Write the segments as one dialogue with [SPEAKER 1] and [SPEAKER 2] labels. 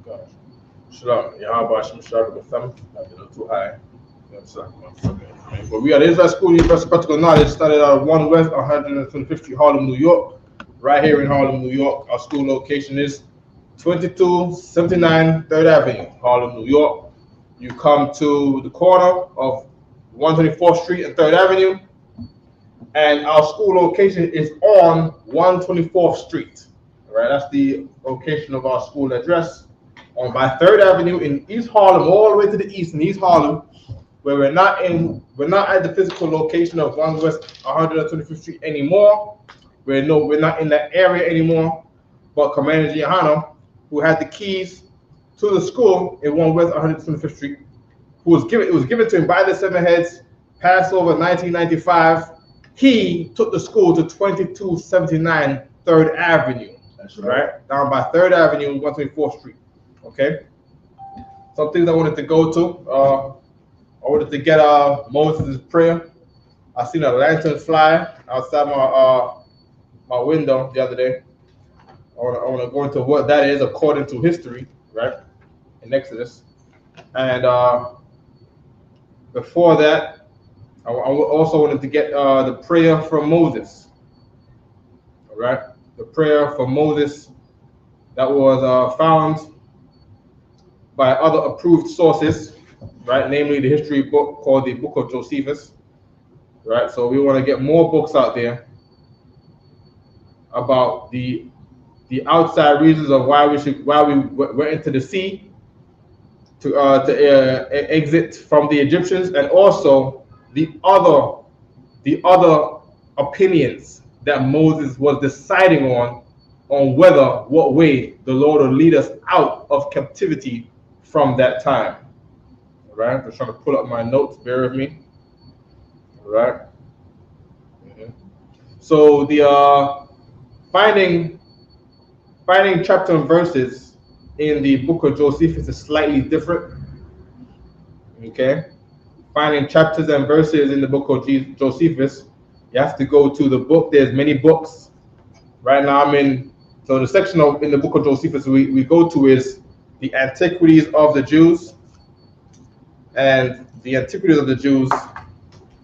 [SPEAKER 1] Gosh. Shalom. Yahweh Hashem Shalom with them. Not a little too high. But we are the Israel School University of Practical Knowledge, started out at 1 West 125th Street, Harlem, New York. Right here in Harlem, New York. Our school location is 2279 3rd Avenue, Harlem, New York. You come to the corner of 124th Street and 3rd Avenue, and our school location is on 124th Street. All right, that's the location of our school address, on by 3rd Avenue in East Harlem, all the way to the east in East Harlem, where we're not at the physical location of 1 West 125th Street anymore. We're not in that area anymore. But Commander Giuliano, who had the keys to the school in 1 West 125th Street, it was given to him by the Seven Heads, Passover 1995. He took the school to 2279 3rd Avenue. That's right, down by 3rd Avenue, 124th Street. Okay. Some things I wanted to go to. I wanted to get Moses' prayer. I seen a lantern fly outside my window the other day. I want to go into what that is according to history, right? In Exodus. And before that, I also wanted to get the prayer from Moses. All right, the prayer from Moses that was found by other approved sources, right? Namely, the history book called the Book of Josephus. Right, so we want to get more books out there about the outside reasons of why we went into the sea to exit from the Egyptians, and also the other opinions that Moses was deciding on what way the Lord will lead us out of captivity from that time. All right, I'm trying to pull up my notes. Bear with me. All right. So the finding chapter and verses in the Book of Josephus is slightly different. Okay, finding chapters and verses in the Book of Josephus, you have to go to the book. There's many books. Right now so the section in the Book of Josephus we go to is the Antiquities of the Jews, and the Antiquities of the Jews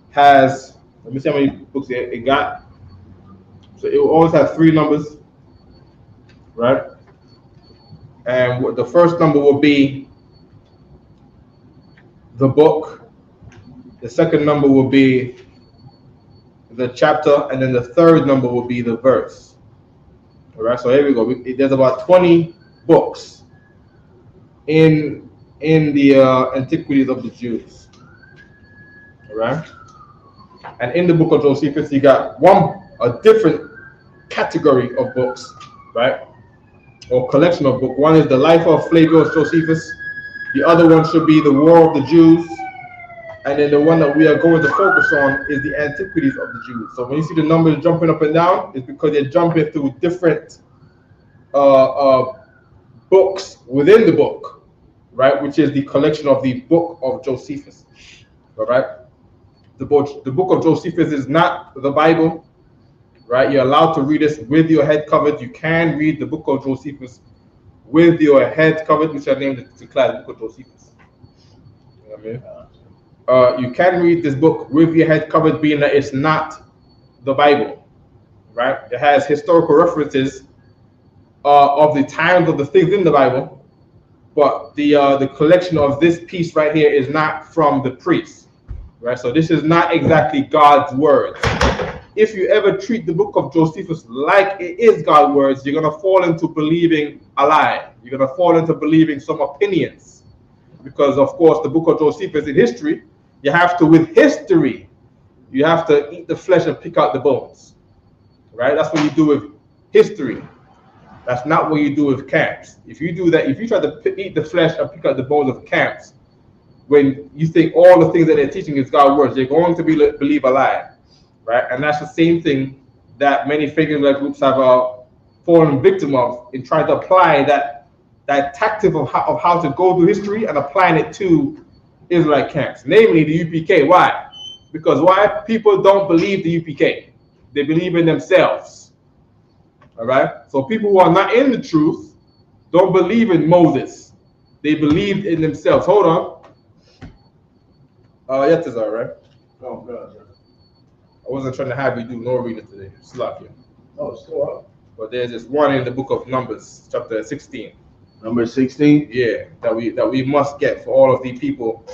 [SPEAKER 1] has, let me see how many books it got. So it will always have 3 numbers, right? And the first number will be the book. The second number will be the chapter, and then the third number will be the verse. All right, so here we go. There's about 20 books in the Antiquities of the Jews. All right, and in the Book of Josephus, you got a different category of books, right? Or collection of books. One is the Life of Flavius Josephus. The other one should be the War of the Jews. And then the one that we are going to focus on is the Antiquities of the Jews. So when you see the numbers jumping up and down, it's because they're jumping through different books within the book, right? Which is the collection of the Book of Josephus. All right? The book of Josephus is not the Bible, right? You're allowed to read this with your head covered. You can read the Book of Josephus with your head covered, which I named the class Book of Josephus. You know what I mean? You can read this book with your head covered, being that it's not the Bible, right? It has historical references of the times of the things in the Bible, but the collection of this piece right here is not from the priest, right? So this is not exactly God's words. If you ever treat the Book of Josephus like it is God's words, you're going to fall into believing a lie. You're going to fall into believing some opinions. Because, of course, the Book of Josephus in history, with history, you have to eat the flesh and pick out the bones. Right? That's what you do with history. That's not what you do with camps. If you do that, if you try to eat the flesh and pick out the bones of camps, when you think all the things that they're teaching is God's words, you're going to believe a lie. Right? And that's the same thing that many fake Israelite groups have fallen victim of in trying to apply that tactic of how to go through history and applying it to Israelite camps, namely the UPK. Why? Because why? People don't believe the UPK. They believe in themselves. All right? So people who are not in the truth don't believe in Moses. they believed in themselves. Hold on. Yes, it's all right.
[SPEAKER 2] Oh, God.
[SPEAKER 1] I wasn't trying to have you do no reading today. Slap you.
[SPEAKER 2] Oh, still up.
[SPEAKER 1] But there's this one in the book of Numbers, chapter 16.
[SPEAKER 2] Number 16.
[SPEAKER 1] Yeah, that we must get for all of the people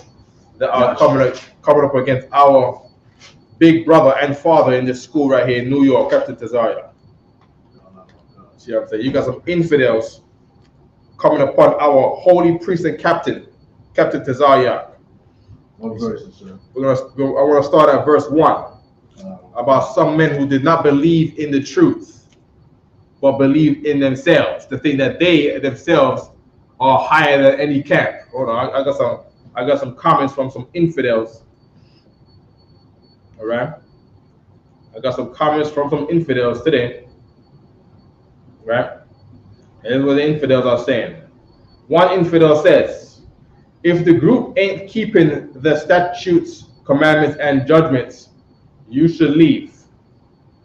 [SPEAKER 1] that are coming up against our big brother and father in this school right here in New York, Captain Tazariak. See what I'm saying? You got some infidels coming upon our holy priest and Captain Tazariak.
[SPEAKER 2] What verses, sir?
[SPEAKER 1] I want to start at verse 1 about some men who did not believe in the truth, but believe in themselves, to think that they themselves are higher than any camp. Hold on, I got some comments from some infidels. All right, I got some comments from some infidels today. Right, and here's what the infidels are saying. One infidel says, if the group ain't keeping the statutes, commandments, and judgments, you should leave.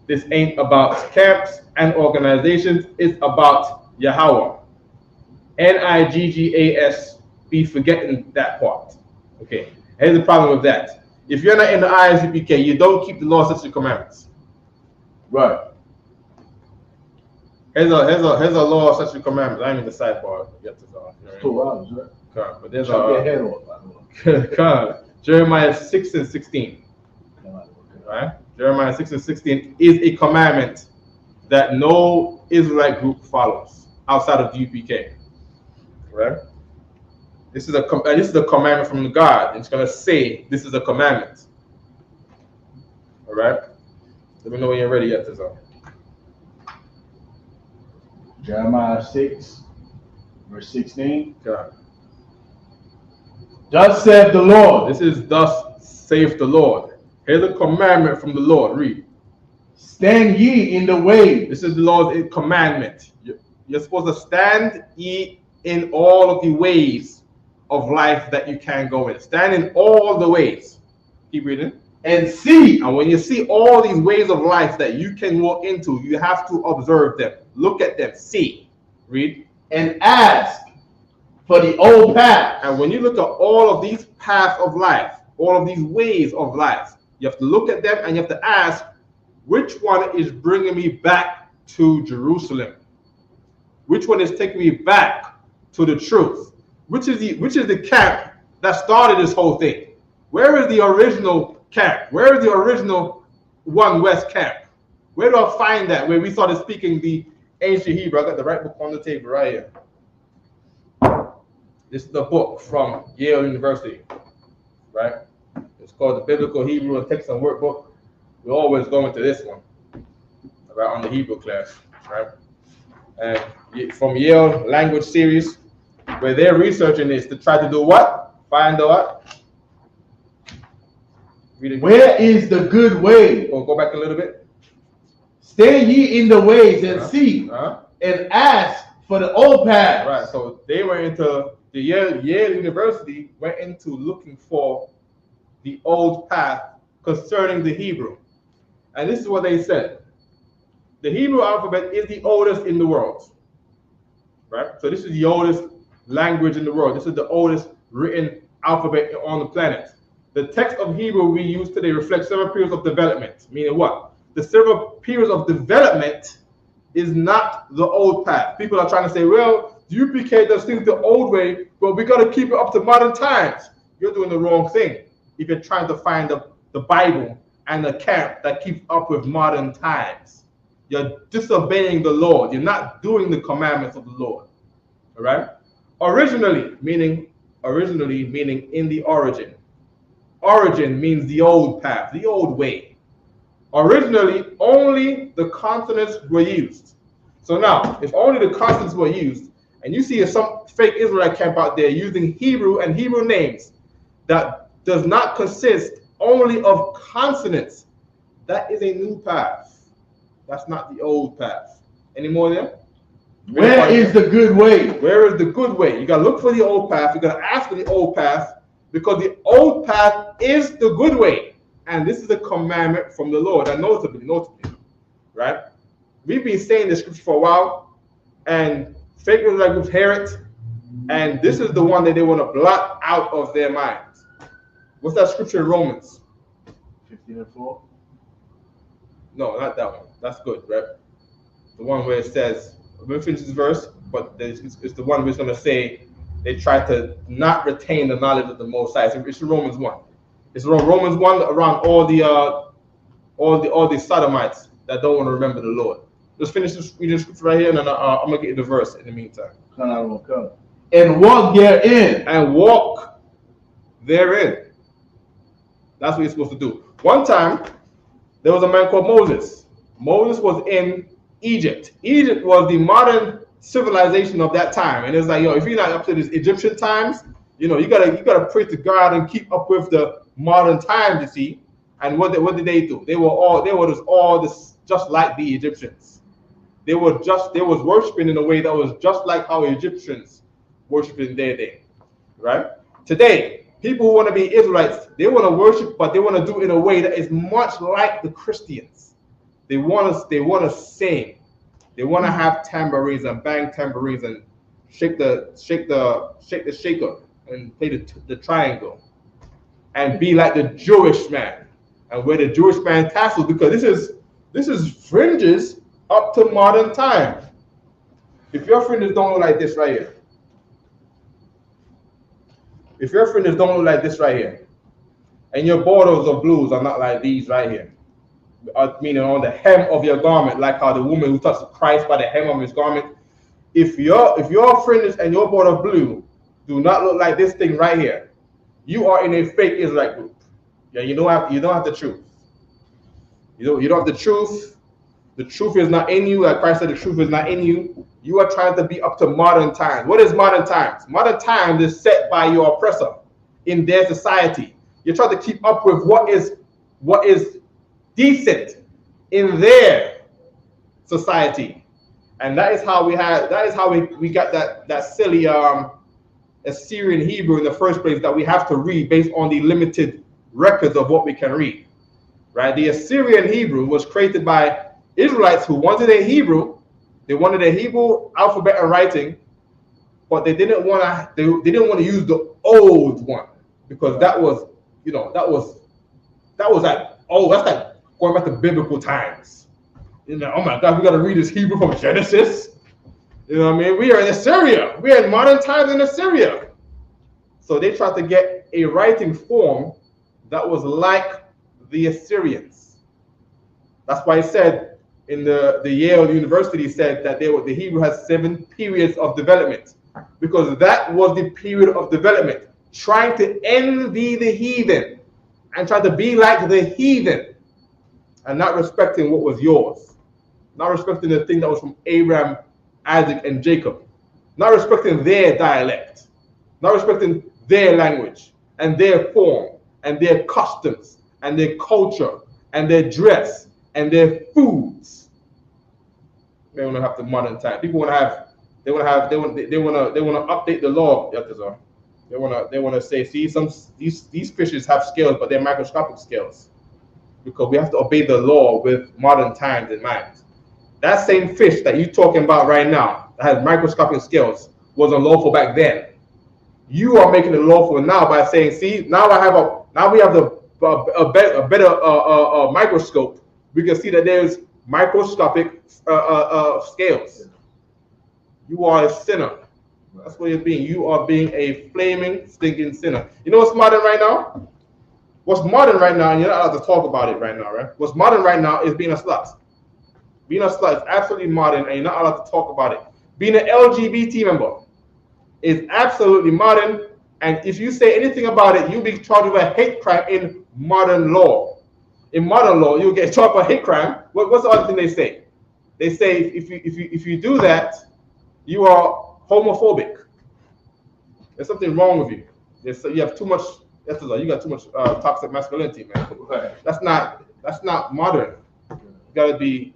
[SPEAKER 1] This ain't about camps and organizations, it's about Yahweh. Niggas, be forgetting that part. Okay, here's the problem with that. If you're not in the Isupk, you don't keep the law, statutes, and commandments.
[SPEAKER 2] Right.
[SPEAKER 1] Here's a law, statutes, and commandments. I'm in the sidebar. Yet to go.
[SPEAKER 2] 2 hours, right?
[SPEAKER 1] But there's
[SPEAKER 2] your head off, by the way.
[SPEAKER 1] Jeremiah 6 and 16. Right? Jeremiah 6 and 16 is a commandment that no Israelite group follows outside of the UPK. Right? This is a commandment from God. It's gonna say this is a commandment. All right. Let me know when you're ready. Yet,
[SPEAKER 2] Jeremiah 6, verse 16.
[SPEAKER 1] God.
[SPEAKER 2] Thus saith the Lord.
[SPEAKER 1] This is thus saith the Lord. Here's a commandment from the Lord. Read.
[SPEAKER 2] Stand ye in the way.
[SPEAKER 1] This is the Lord's commandment. You're supposed to stand ye in all of the ways of life that you can go in. Stand in all the ways. Keep reading.
[SPEAKER 2] And see.
[SPEAKER 1] And when you see all these ways of life that you can walk into, you have to observe them. Look at them. See. Read.
[SPEAKER 2] And ask for the old path.
[SPEAKER 1] And when you look at all of these paths of life, all of these ways of life, you have to look at them and you have to ask, which one is bringing me back to Jerusalem? Which one is taking me back to the truth? Which is the camp that started this whole thing? Where is the original camp? Where is the original One West camp? Where do I find that? Where we started speaking the ancient Hebrew. I got the right book on the table right here. This is the book from Yale University, right? It's called the Biblical Hebrew and Text and Workbook. We always go into this one, right, on the Hebrew class, right? And from Yale Language Series, where they're researching this to try to do what? Find the what?
[SPEAKER 2] Where is the good way?
[SPEAKER 1] Or go back a little bit.
[SPEAKER 2] Stand ye in the ways and see, and ask for the old path.
[SPEAKER 1] Right, so they went into the Yale University, went into looking for the old path concerning the Hebrew. And this is what they said. The Hebrew alphabet is the oldest in the world. Right? So this is the oldest language in the world. This is the oldest written alphabet on the planet. The text of Hebrew we use today reflects several periods of development. Meaning what? The several periods of development is not the old path. People are trying to say, well, the UPK does things the old way, but we got to keep it up to modern times. You're doing the wrong thing if you're trying to find the Bible and the camp that keeps up with modern times. You're disobeying the Lord. You're not doing the commandments of the Lord. All right? Originally meaning in the origin. Origin means the old path, the old way. Originally, only the consonants were used. So now, if only the consonants were used, and you see some fake Israelite camp out there using Hebrew and Hebrew names that does not consist only of consonants, that is a new path. That's not the old path. Any more there?
[SPEAKER 2] Where is the good way?
[SPEAKER 1] Where is the good way? You gotta look for the old path. You gotta ask for the old path, because the old path is the good way. And this is a commandment from the Lord. And notably, right? We've been saying this scripture for a while, and fake Israelite groups hear it, And this is the one that they want to blot out of their minds. What's that scripture in Romans?
[SPEAKER 2] 15:4.
[SPEAKER 1] No, not that one. That's good, right? The one where it says, we'll finish this verse, but it's the one where it's going to say they try to not retain the knowledge of the Most High. It's Romans 1. It's Romans 1 around all the sodomites that don't want to remember the Lord. Let's finish this reading scripture right here, and then I'm going to get you the verse in the meantime.
[SPEAKER 2] And walk therein.
[SPEAKER 1] And walk therein. That's what you're supposed to do. One time, there was a man called Moses. Moses was in Egypt. Egypt was the modern civilization of that time. And it's like, yo, if you're not up to these Egyptian times, you gotta pray to God and keep up with the modern times, you see. And what did they do? They were just like the Egyptians. They was worshiping in a way that was just like how Egyptians worship in their day. Right? Today, people who want to be Israelites, they want to worship, but they want to do it in a way that is much like the Christians. They want to sing. They want to have tambourines and bang tambourines and shake the shaker and play the triangle and be like the Jewish man and wear the Jewish man tassels, because this is fringes up to modern time. If your fringes don't look like this right here, and your borders of blues are not like these right here, meaning on the hem of your garment, like how the woman who touched Christ by the hem of his garment, if your fringes and your border of blue do not look like this thing right here, you are in a fake Israelite group. Yeah, you don't have the truth. You don't have the truth. The truth is not in you. Like Christ said, the truth is not in you. You are trying to be up to modern times. What is modern times? Modern times is set by your oppressor in their society. You're trying to keep up with what is decent in their society. And that is how we got that silly Assyrian Hebrew in the first place that we have to read based on the limited records of what we can read. Right? The Assyrian Hebrew was created by Israelites who wanted a Hebrew. They wanted a Hebrew alphabet and writing, but they didn't want to use the old one, because that was like, oh, that's like going back to biblical times. Oh my God, we got to read this Hebrew from Genesis. You know what I mean? We are in Assyria. We are in modern times in Assyria. So they tried to get a writing form that was like the Assyrians. That's why it said in the Yale University said that the Hebrew has 7 periods of development, because that was the period of development, trying to envy the heathen and try to be like the heathen and not respecting what was yours, not respecting the thing that was from Abraham, Isaac, and Jacob, not respecting their dialect, not respecting their language and their form and their customs and their culture and their dress and their foods. They want to have the modern time. People want to update the law. They want to say, see, these fishes have scales, but they're microscopic scales, because we have to obey the law with modern times in mind. That same fish that you're talking about right now that has microscopic scales was unlawful back then. You are making it lawful now by saying, see, now we have a better microscope. We can see that there's microscopic scales. You are a sinner. That's what you're being. You are being a flaming, stinking sinner. You know what's modern right now? What's modern right now, and you're not allowed to talk about it right now, right? What's modern right now is being a slut. Being a slut is absolutely modern, and you're not allowed to talk about it. Being an LGBT member is absolutely modern, and if you say anything about it, you'll be charged with a hate crime in modern law. In modern law, you'll get charged for hate crime. What's the other thing they say? They say if you do that, you are homophobic. There's something wrong with you. You have too much. You got too much toxic masculinity, man. That's not modern. You gotta be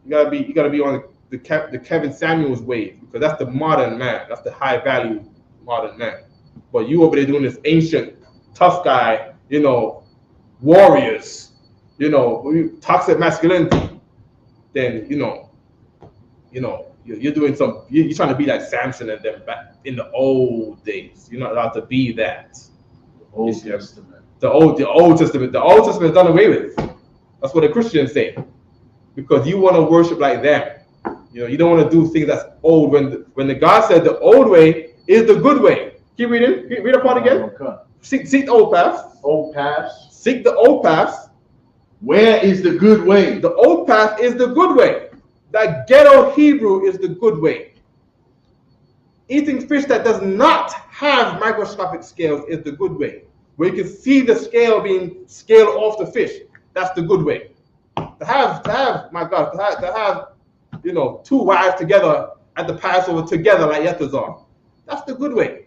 [SPEAKER 1] on the Kevin Samuels wave, because that's the modern man. That's the high value modern man. But you over there doing this ancient tough guy, warriors, toxic masculinity. Then you you're doing some. You're trying to be like Samson and them back in the old days. You're not allowed to be that.
[SPEAKER 2] Old Testament.
[SPEAKER 1] The Old Testament. The Old Testament is done away with. That's what the Christians say, because you want to worship like them. You don't want to do things that's old. When the God said the old way is the good way. Keep reading. Read the part again.
[SPEAKER 2] Okay.
[SPEAKER 1] Seek the old paths.
[SPEAKER 2] Old paths.
[SPEAKER 1] Seek the old paths.
[SPEAKER 2] Where is the good way?
[SPEAKER 1] The old path is the good way. That ghetto Hebrew is the good way. Eating fish that does not have microscopic scales is the good way. Where you can see the scale being scaled off the fish. That's the good way. To have, two wives together at the Passover together like Yetzirah. That's the good way.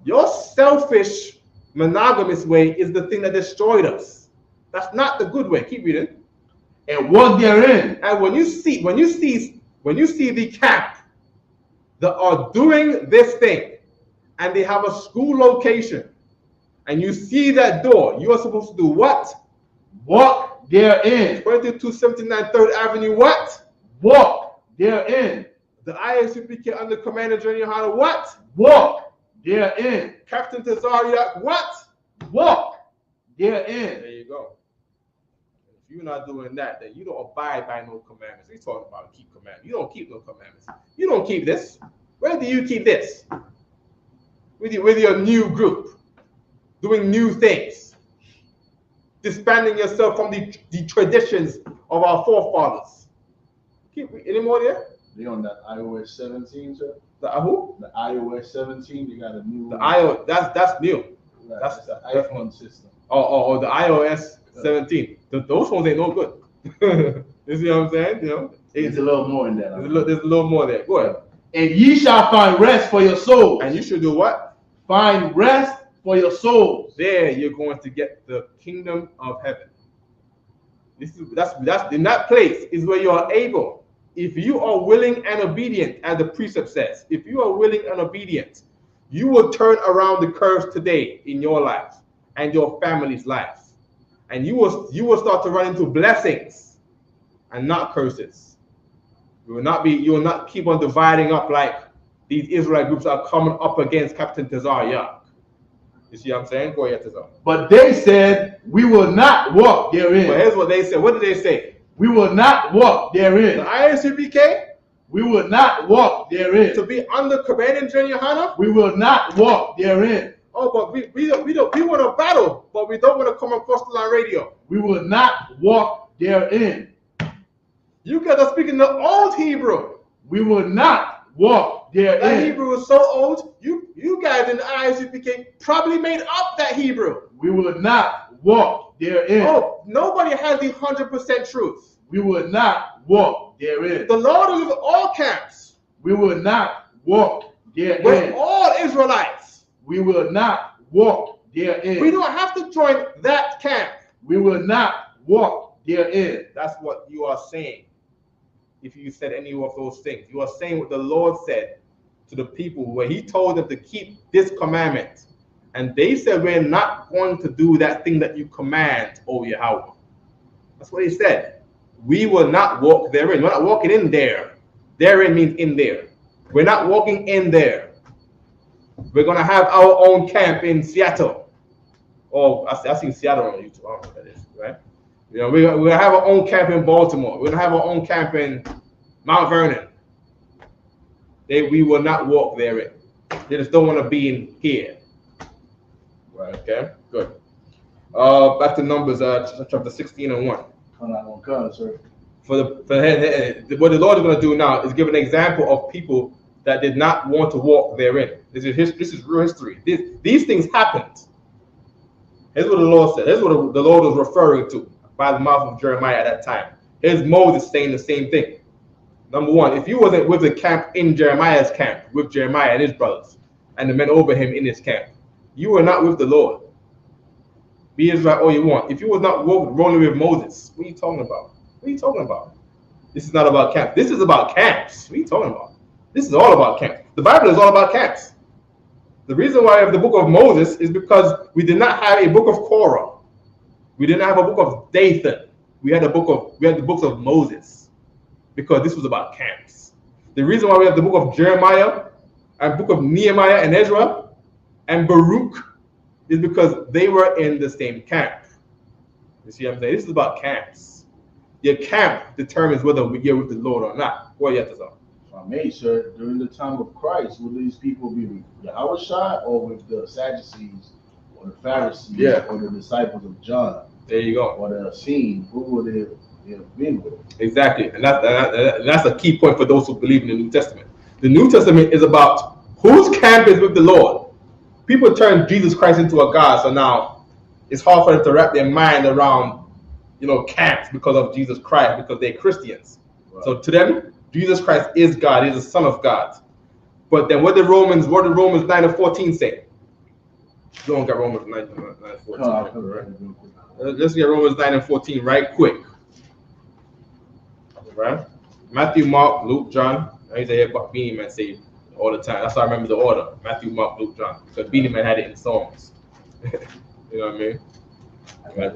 [SPEAKER 1] Your selfish, monogamous way is the thing that destroyed us. That's not the good way. Keep reading.
[SPEAKER 2] And what therein.
[SPEAKER 1] And when you see the camp that are doing this thing, and they have a school location, and you see that door, you are supposed to do what?
[SPEAKER 2] Walk therein.
[SPEAKER 1] 2279 3rd Avenue, what?
[SPEAKER 2] Walk therein.
[SPEAKER 1] The Isupk under Commander General Yohana, what?
[SPEAKER 2] Walk therein.
[SPEAKER 1] Captain Tazaria, what?
[SPEAKER 2] Walk therein.
[SPEAKER 1] There you go. If you're not doing that, then you don't abide by no commandments. He's talking about keep commandments. You don't keep no commandments. You don't keep this. Where do you keep this? With your new group, doing new things, disbanding yourself from the traditions of our forefathers. Any more there?
[SPEAKER 2] They on that iOS 17, sir?
[SPEAKER 1] The who?
[SPEAKER 2] The iOS 17. You got a new.
[SPEAKER 1] The iOS. That's new.
[SPEAKER 2] Right.
[SPEAKER 1] That's
[SPEAKER 2] the iPhone system.
[SPEAKER 1] Oh, the iOS 17. Those ones ain't no good. You see what I'm saying?
[SPEAKER 2] It's a little more in that.
[SPEAKER 1] There's a little more there. Go ahead.
[SPEAKER 2] And ye shall find rest for your souls.
[SPEAKER 1] And you should do what?
[SPEAKER 2] Find rest for your souls.
[SPEAKER 1] There you're going to get the kingdom of heaven. That's in that place is where you are able. If you are willing and obedient, as the precept says, if you are willing and obedient, you will turn around the curves today in your life and your family's lives. And you will start to run into blessings and not curses. You will not keep on dividing up like these Israelite groups are coming up against Captain Tazaria. You see what I'm saying? Go ahead, Tazar.
[SPEAKER 2] But they said, we will not walk therein.
[SPEAKER 1] But here's what they said. What did they say?
[SPEAKER 2] We will not walk therein.
[SPEAKER 1] The Isupk?
[SPEAKER 2] We will not walk therein.
[SPEAKER 1] To be under Commander General Yohana?
[SPEAKER 2] We will not walk therein.
[SPEAKER 1] Oh, but we want to battle, but we don't want to come across the line radio.
[SPEAKER 2] We will not walk therein.
[SPEAKER 1] You guys are speaking the old Hebrew.
[SPEAKER 2] We will not walk therein.
[SPEAKER 1] That Hebrew is so old. You guys in the Isupk probably made up that Hebrew.
[SPEAKER 2] We will not walk therein.
[SPEAKER 1] Oh, nobody has the 100% truth.
[SPEAKER 2] We will not walk therein.
[SPEAKER 1] The Lord is with all camps.
[SPEAKER 2] We will not walk therein.
[SPEAKER 1] We're all Israelites.
[SPEAKER 2] We will not walk therein.
[SPEAKER 1] We don't have to join that camp.
[SPEAKER 2] We will not walk therein.
[SPEAKER 1] That's what you are saying. If you said any of those things, you are saying what the Lord said to the people where he told them to keep this commandment. And they said, we're not going to do that thing that you command, O Yahweh. That's what he said. We will not walk therein. We're not walking in there. Therein means in there. We're not walking in there. We're going to have our own camp in Seattle. Oh, I've seen Seattle on YouTube. I don't know what that is, right? We're going to have our own camp in Baltimore. We're going to have our own camp in Mount Vernon. We will not walk therein. They just don't want to be in here. Right, okay, good. Back to Numbers, chapter 16 and 1.
[SPEAKER 2] Sir.
[SPEAKER 1] What the Lord is going to do now is give an example of people that did not want to walk therein. This is real history. These things happened. Here's what the Lord said. Here's what the Lord was referring to by the mouth of Jeremiah at that time. Here's Moses saying the same thing. Number one, if you wasn't with the camp in Jeremiah's camp, with Jeremiah and his brothers, and the men over him in his camp, you were not with the Lord. Be Israel all you want. If you was not rolling with Moses, what are you talking about? What are you talking about? This is not about camp. This is about camps. What are you talking about? This is all about camps. The Bible is all about camps. The reason why we have the book of Moses is because we did not have a book of Korah. We didn't have a book of Dathan. We had the books of Moses, because this was about camps. The reason why we have the book of Jeremiah and book of Nehemiah and Ezra and Baruch is because they were in the same camp. You see what I'm saying? This is about camps. Your camp determines whether you're with the Lord or not. What you have to say?
[SPEAKER 2] I made sure during the time of Christ, would these people be with Yahushua or with the Sadducees or the Pharisees or the disciples of John?
[SPEAKER 1] There you go.
[SPEAKER 2] Or the Essene? Who would they have been with?
[SPEAKER 1] Exactly. And that's a key point for those who believe in the New Testament. The New Testament is about whose camp is with the Lord. People turn Jesus Christ into a God, so now it's hard for them to wrap their mind around, camps because of Jesus Christ, because they're Christians. Right. So to them, Jesus Christ is God, he's the Son of God. But then what did Romans 9 and 14 say? You don't got Romans 9 and 14. Right? Let's get Romans 9 and 14 right quick. Right? Matthew, Mark, Luke, John. I used to hear Beanie Man say all the time. That's how I remember the order. Matthew, Mark, Luke, John. Because Beanie Man had it in songs. You know what I mean? Right.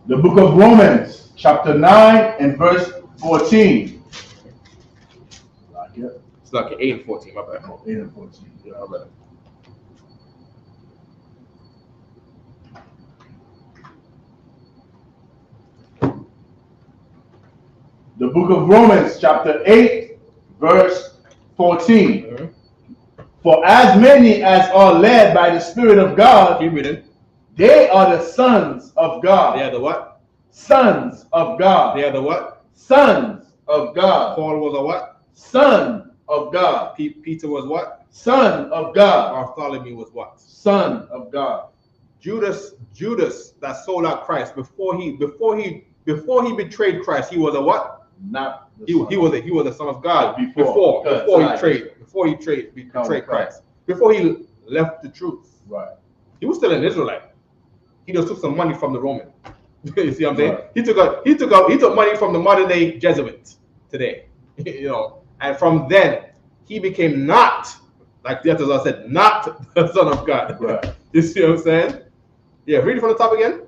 [SPEAKER 2] The book of Romans, chapter 9 and verse 14.
[SPEAKER 1] It's like 8 and 14, my bad.
[SPEAKER 2] 8 and 14. Yeah, all right. The book of Romans, chapter 8, verse 14. Mm-hmm. For as many as are led by the Spirit of God,
[SPEAKER 1] keep reading.
[SPEAKER 2] They are the sons of God.
[SPEAKER 1] They are the what?
[SPEAKER 2] Sons of God.
[SPEAKER 1] They are the what?
[SPEAKER 2] Sons of God.
[SPEAKER 1] Paul was a what?
[SPEAKER 2] Son of God.
[SPEAKER 1] Peter was what?
[SPEAKER 2] Son of God.
[SPEAKER 1] Bartholomew was what?
[SPEAKER 2] Son of God.
[SPEAKER 1] Judas that sold out Christ before he betrayed Christ, he was a what?
[SPEAKER 2] Not
[SPEAKER 1] he was a son of God before he betrayed Christ. Before he left the truth.
[SPEAKER 2] Right.
[SPEAKER 1] He was still an Israelite. He just took some money from the Roman. You see what I'm saying? Right. He took money from the modern day Jesuit today. And from then he became not, like the others said, not the Son of God.
[SPEAKER 2] Right.
[SPEAKER 1] You see what I'm saying? Yeah, read it from the top again.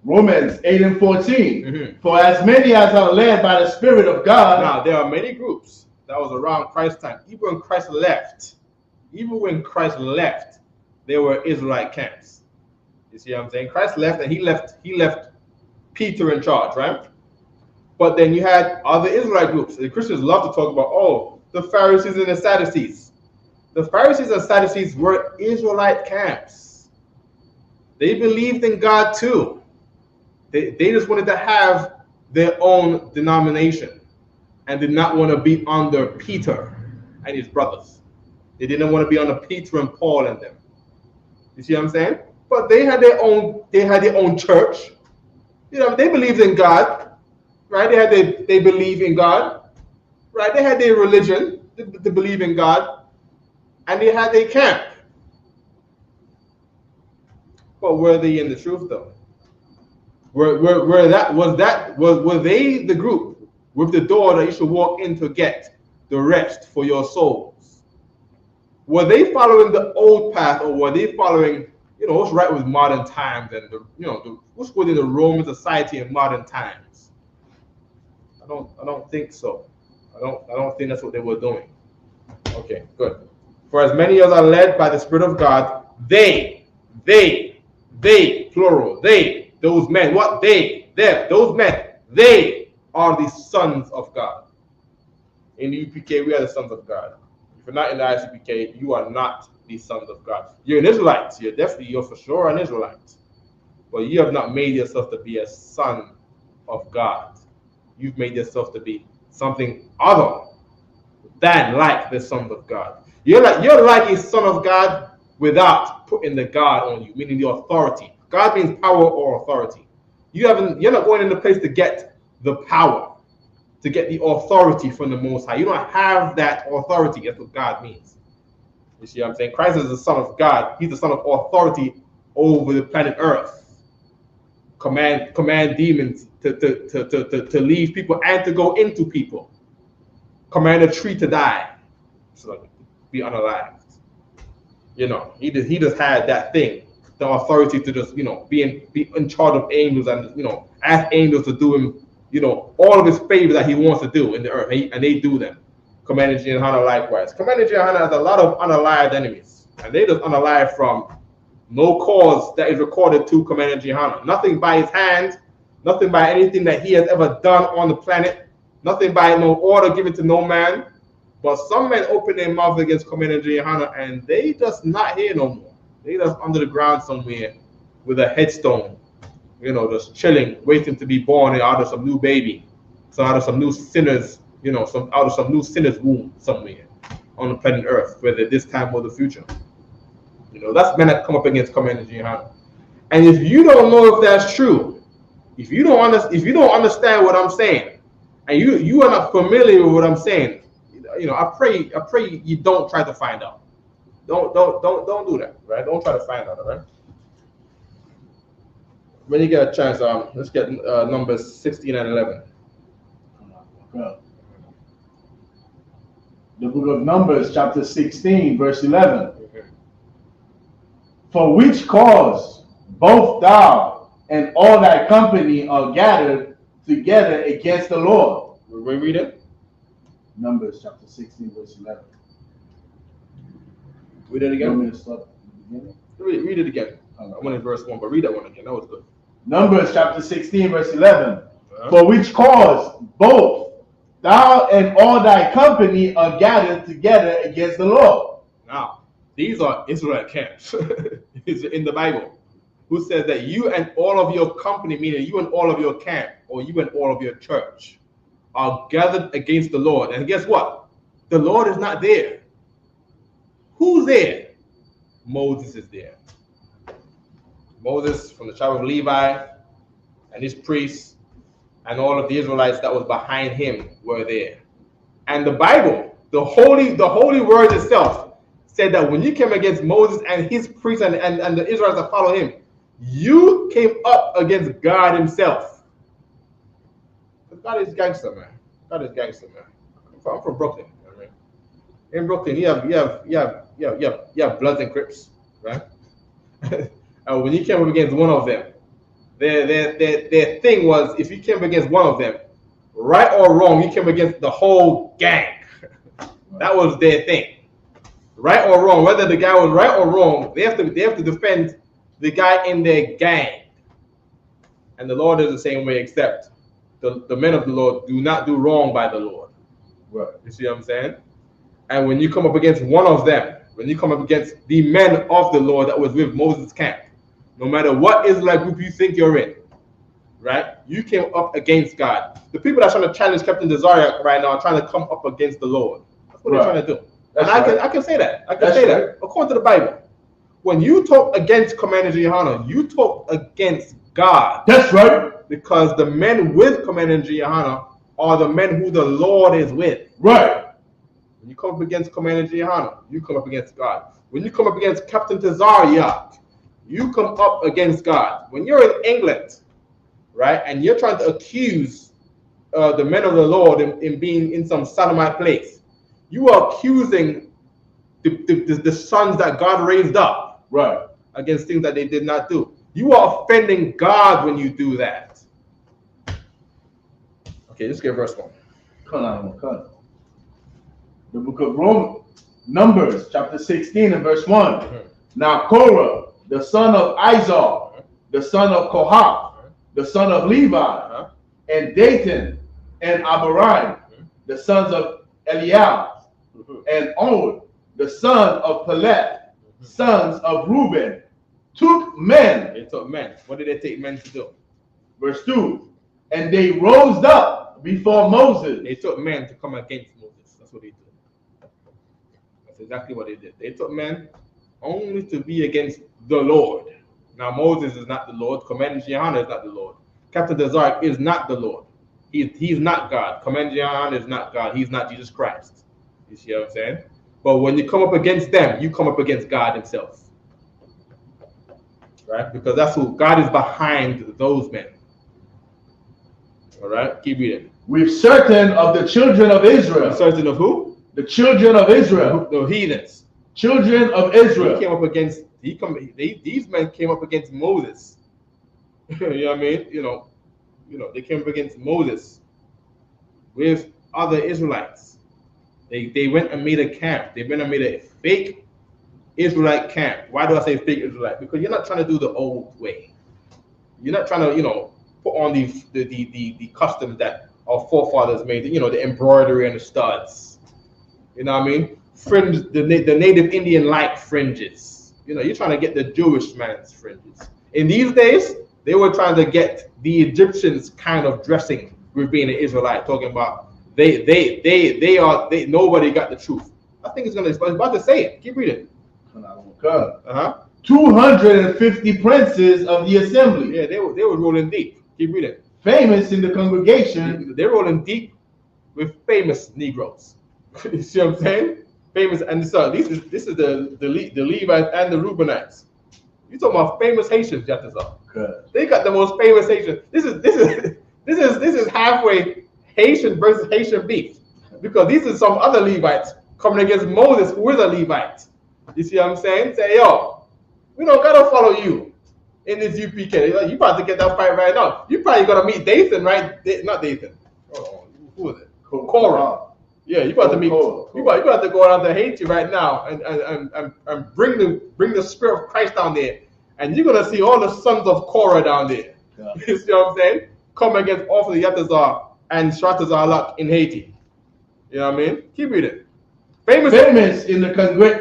[SPEAKER 2] Romans 8 and 14. Mm-hmm. For as many as are led by the Spirit of God.
[SPEAKER 1] Now there are many groups that was around Christ's time. Even when Christ left, there were Israelite camps. You see what I'm saying? Christ left, and he left Peter in charge, right? But then you had other Israelite groups. The Christians love to talk about, the Pharisees and the Sadducees. The Pharisees and Sadducees were Israelite camps. They believed in God too. They just wanted to have their own denomination and did not want to be under Peter and his brothers. They didn't want to be under Peter and Paul and them. You see what I'm saying? But they had their own church. They believed in God, right? They believe in God, right? They had their religion to believe in God, and they had their camp. But were they in the truth though? Were they the group with the door that you should walk in to get the rest for your souls? Were they following the old path, or were they following, what's right with modern times and what's within the Roman society in modern times? I don't think so. I don't think that's what they were doing. Okay, good. For as many as are led by the Spirit of God, they, plural, those men, what those men, they are the sons of God. In the UPK, we are the sons of God. If you're not in the ICPK, you are not the sons of God. You're an Israelite. You're for sure an Israelite. But you have not made yourself to be a son of God. You've made yourself to be something other than like the sons of God. You're like a son of God without putting the God on you, meaning the authority. God means power or authority. You're not going in the place to get the power, to get the authority from the Most High. You don't have that authority. That's what God means. You see what I'm saying? Christ is the Son of God. He's the Son of authority over the planet Earth. Command demons to leave people and to go into people. Command a tree to die, so be unalived. He just had that thing, the authority to just be in charge of angels and ask angels to do him, all of his favors that he wants to do in the earth, and they do them. Commander Gianhana likewise. Commander Gianhana has a lot of unalived enemies, and they just unalive from no cause that is recorded to Commander Gianhana. Nothing by his hands, nothing by anything that he has ever done on the planet, nothing by no order given to no man. But some men open their mouths against Commander Gianhana, and they just not here no more. They just under the ground somewhere with a headstone, just chilling, waiting to be born out of some new baby, so out of some new sinners, out of some new sinner's womb somewhere on the planet Earth, whether this time or the future. That's men that come up against Commander Gianhana. And if you don't know if that's true, if you don't understand what I'm saying, and you are not familiar with what I'm saying, I pray you don't try to find out. Don't do that, right? Don't try to find out, all right? When you get a chance, let's get Numbers 16 and 11.
[SPEAKER 2] The book of Numbers, chapter 16, verse 11. For which cause both thou and all thy company are gathered together against the Lord.
[SPEAKER 1] We read it?
[SPEAKER 2] Numbers chapter 16, verse 11.
[SPEAKER 1] Read it again?
[SPEAKER 2] Read
[SPEAKER 1] it again. I went in verse 1, but read that one again. That was good.
[SPEAKER 2] Numbers chapter 16, verse 11. For which cause both thou and all thy company are gathered together against the Lord.
[SPEAKER 1] Now, these are Israel camps. It's in the Bible. Who says that you and all of your company, meaning you and all of your camp, or you and all of your church, are gathered against the Lord. And guess what? The Lord is not there. Who's there? Moses is there. Moses from the tribe of Levi and his priests and all of the Israelites that was behind him were there. And the Bible, the holy word itself, said that when you came against Moses and his priests and the Israelites that follow him, you came up against God himself. God is gangster, man. God is gangster, man. I'm from Brooklyn. In Brooklyn, you have Bloods and Crips, right? And when you came up against one of them, their thing was, if you came up against one of them, right or wrong, you came against the whole gang. That was their thing. Right or wrong, whether the guy was right or wrong, they have to defend the guy in their gang. And the Lord is the same way, except the men of the Lord do not do wrong by the Lord.
[SPEAKER 2] Right.
[SPEAKER 1] You see what I'm saying? And when you come up against one of them, when you come up against the men of the Lord that was with Moses' camp, no matter what Israelite group you think you're in, right? You came up against God. The people that are trying to challenge Captain Desire right now are trying to come up against the Lord. That's what they're trying to do. And I can say that. I can say that. According to the Bible. When you talk against Commander Gianhana, you talk against God.
[SPEAKER 2] That's right.
[SPEAKER 1] Because the men with Commander Gianhana are the men who the Lord is with.
[SPEAKER 2] Right.
[SPEAKER 1] When you come up against Commander Gianhana, you come up against God. When you come up against Captain Tazariak, you come up against God. When you're in England, right, and you're trying to accuse the men of the Lord in being in some sodomite place, you are accusing the sons that God raised up,
[SPEAKER 2] right,
[SPEAKER 1] against things that they did not do. You are offending God when you do that. Okay, let's get verse 1.
[SPEAKER 2] Come on. The book of Numbers, chapter 16 and verse 1. Mm-hmm. Now Korah, the son of Isupk, the son of Kohath, the son of Levi, and Dathan and Abiram, the sons of Eliab, and On, the son of Peleth, sons of Reuben, took men.
[SPEAKER 1] They took men. What did they take men to do?
[SPEAKER 2] Verse 2. And they rose up before Moses.
[SPEAKER 1] They took men to come against Moses. That's what they did. That's exactly what they did. They took men only to be against the Lord. Now Moses is not the Lord. Commander Gianhana is not the Lord. Captain Desark is not the Lord. He's not God. Commander Gianhana is not God. He's not Jesus Christ. You see what I'm saying? But when you come up against them, you come up against God himself. Right? Because that's who God is behind those men. All right? Keep reading.
[SPEAKER 2] With certain of the children of Israel.
[SPEAKER 1] With certain of who?
[SPEAKER 2] The children of Israel.
[SPEAKER 1] The heathens.
[SPEAKER 2] Children of Israel.
[SPEAKER 1] He came up against, these men came up against Moses. You know what I mean? they came up against Moses with other Israelites. They went and made a camp. They went and made a fake Israelite camp. Why do I say fake Israelite? Because you're not trying to do the old way. You're not trying to, put on the customs that our forefathers made. The embroidery and the studs. You know what I mean? Fringe, the native Indian like fringes. You're trying to get the Jewish man's fringes. In these days, they were trying to get the Egyptians kind of dressing with being an Israelite, talking about nobody got the truth. I think it's about to say it. Keep reading.
[SPEAKER 2] 250 princes of the assembly.
[SPEAKER 1] Yeah, they were rolling deep. Keep reading.
[SPEAKER 2] Famous in the congregation.
[SPEAKER 1] They're rolling deep with famous Negroes. You see what I'm saying? Famous, and so this is the Levites and the Reubenites. You talking about famous Haitians, Jatazar.
[SPEAKER 2] Good.
[SPEAKER 1] They got the most famous Haitians. This is halfway Haitian versus Haitian beef, because these are some other Levites coming against Moses, who is a Levite. You see what I'm saying? Say, yo, we don't gotta follow you in this UPK. You about to get that fight right now. You probably gonna meet Dathan, right? Not Dathan. Oh, who is it? Korah. Yeah, you about to meet. You about to go out to Haiti right now and bring the spirit of Christ down there, and you're gonna see all the sons of Korah down there. Yeah. You see what I'm saying? Come against all of the Yatazar and Shratazar in Haiti. You know what I mean? Keep reading. Famous in the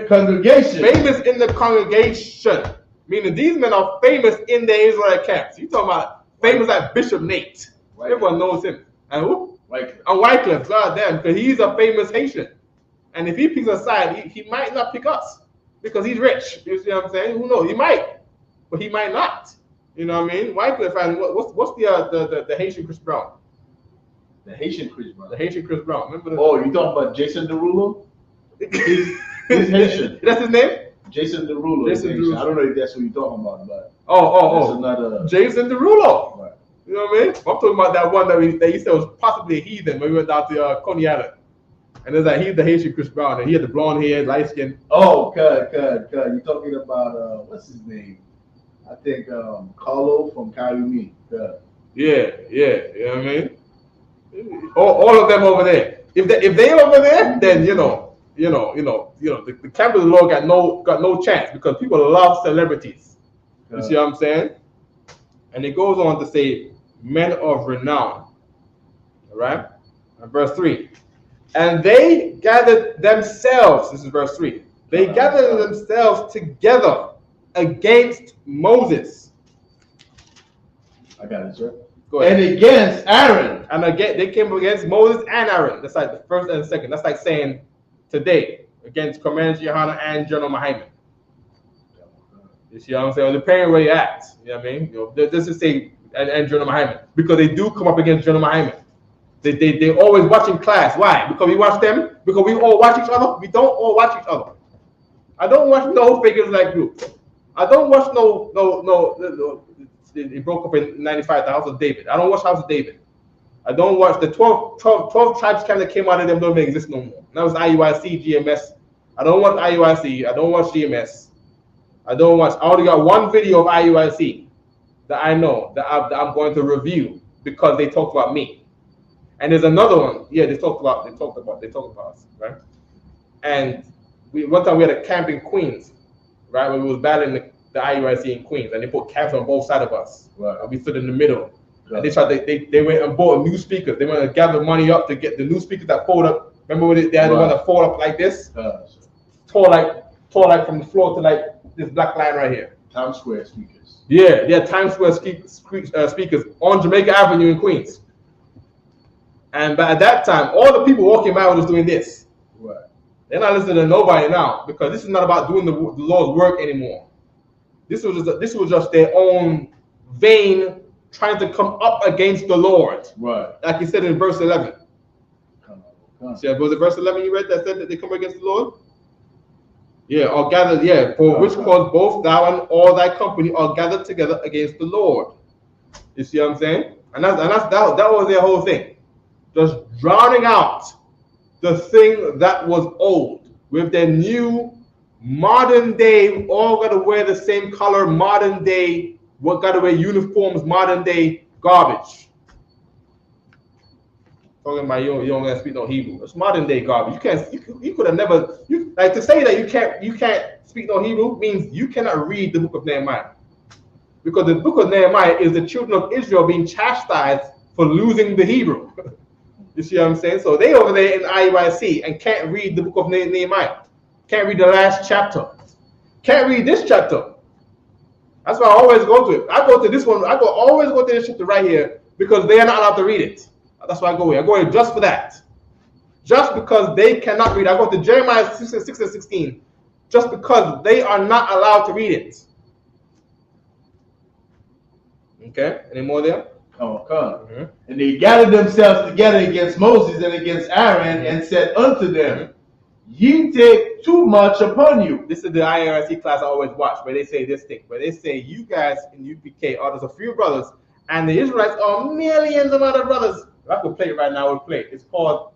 [SPEAKER 1] congregation. Famous in the congregation. Meaning these men are famous in the Israelite camps. You talking about famous like Bishop Nate. Everyone knows him. And who? Wycliffe. God damn, because he's a famous Haitian. And if he picks a side, he might not pick us because he's rich. You see what I'm saying? Who knows? He might, but he might not. You know what I mean? Wycliffe and what's the Haitian Chris Brown?
[SPEAKER 2] The Haitian Chris Brown.
[SPEAKER 1] The Haitian Chris Brown. Remember the?
[SPEAKER 2] Oh, you talking about Jason Derulo? He's Haitian.
[SPEAKER 1] That's his name?
[SPEAKER 2] Jason Derulo. I don't know if that's what you're talking about, but
[SPEAKER 1] that's
[SPEAKER 2] another
[SPEAKER 1] Jason Derulo.
[SPEAKER 2] Right.
[SPEAKER 1] You know what I mean? I'm talking about that one that he said was possibly a heathen when we went down to Coney Island. And there's he's the Haitian Chris Brown, and he had the blonde hair, light skin.
[SPEAKER 2] Oh, good. You're talking about what's his name? I think Carlo from Kayumi.
[SPEAKER 1] Yeah. You know what I mean? All of them over there. If they over there, then the camp of the Lord got no chance, because people love celebrities. You see what I'm saying? And it goes on to say, men of renown. All right? And verse 3. And they gathered themselves, this is verse 3. They gathered themselves together against Moses.
[SPEAKER 2] I got it, sir.
[SPEAKER 1] Go ahead.
[SPEAKER 2] And against Aaron.
[SPEAKER 1] And again, they came against Moses and Aaron. That's like the first and the second. That's like saying today against Commander Johanna and General Muhammad. You see what I'm saying? Depending where you're at. You know what I mean? This is say and General Muhammad, because they do come up against General Muhammad. They always watching class. Why? Because we watch them. Because we all watch each other. We don't all watch each other. I don't watch no figures like group. I don't watch no. It broke up in 95, the House of David. I don't watch House of David. I don't watch the 12 tribes kind of came out of them, don't exist no more. That was IUIC, GMS. I don't watch IUIC. I don't watch GMS. I only got one video of IUIC that I know that I'm going to review because they talked about me. And there's another one. Yeah, they talked about us, right? And one time we had a camp in Queens, right? When we was battling the IUIC in Queens, and they put camps on both sides of us. Right. And we stood in the middle. Right. And they went and bought new speakers. They went to gather money up to get the new speakers that fold up. Remember when they had the one that fold up like this? Tall like from the floor to like this black line right here.
[SPEAKER 2] Times Square speakers.
[SPEAKER 1] Yeah, Times Square speakers on Jamaica Avenue in Queens. And at that time, all the people walking by were just doing this.
[SPEAKER 2] Right.
[SPEAKER 1] They're not listening to nobody now, because this is not about doing the Lord's work anymore. This was just their own vain trying to come up against the Lord.
[SPEAKER 2] Right.
[SPEAKER 1] Like he said in verse 11. See, was it verse 11 you read that said that they come against the Lord? Yeah, or gathered, for which cause both thou and all thy company are gathered together against the Lord. You see what I'm saying? And that was their whole thing. Just drowning out the thing that was old with their new modern day, all got to wear the same color, modern day, got to wear uniforms, modern day garbage. Talking about you don't gonna speak no Hebrew. It's modern day garbage. You could have never like to say that you can't speak no Hebrew means you cannot read the book of Nehemiah. Because the book of Nehemiah is the children of Israel being chastised for losing the Hebrew. You see what I'm saying? So they over there in IUIC and can't read the book of Nehemiah. Can't read the last chapter. Can't read this chapter. That's why I always go to it. I go to this one. Always go to this chapter right here because they are not allowed to read it. That's why I go here. I go here just for that. Just because they cannot read. I go to Jeremiah 6 and 16 just because they are not allowed to read it. Okay, any more there?
[SPEAKER 2] Come on. And they gathered themselves together against Moses and against Aaron and said unto them, ye take too much upon you.
[SPEAKER 1] This is the IRC class I always watch, where they say this thing, where they say you guys in UPK are just a few brothers, and the Israelites are millions of other brothers. I could play it right now. We'll play it. It's called.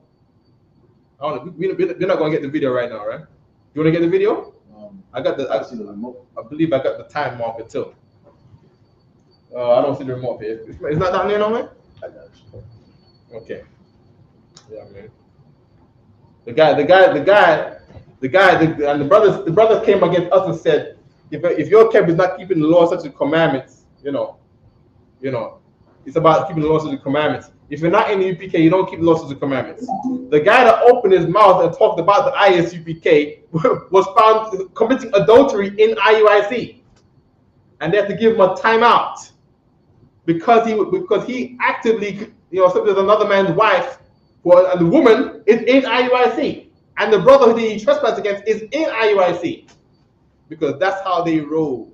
[SPEAKER 1] I don't know. We're not gonna get the video right now, right? You wanna get the video? I got the. I believe I got the time marker too. I don't see the remote here. It's not down there, no man.
[SPEAKER 2] I got you.
[SPEAKER 1] Okay. Yeah, man. The guy, and the brothers came against us and said, if your camp is not keeping the law, such as commandments, you know, it's about keeping the laws and commandments. If you're not in the UPK, you don't keep the laws and commandments. The guy that opened his mouth and talked about the ISUPK was found committing adultery in IUIC, and they had to give him a timeout because he actively, slept with another man's wife, and the woman is in IUIC, and the brother who he trespassed against is in IUIC, because that's how they roll.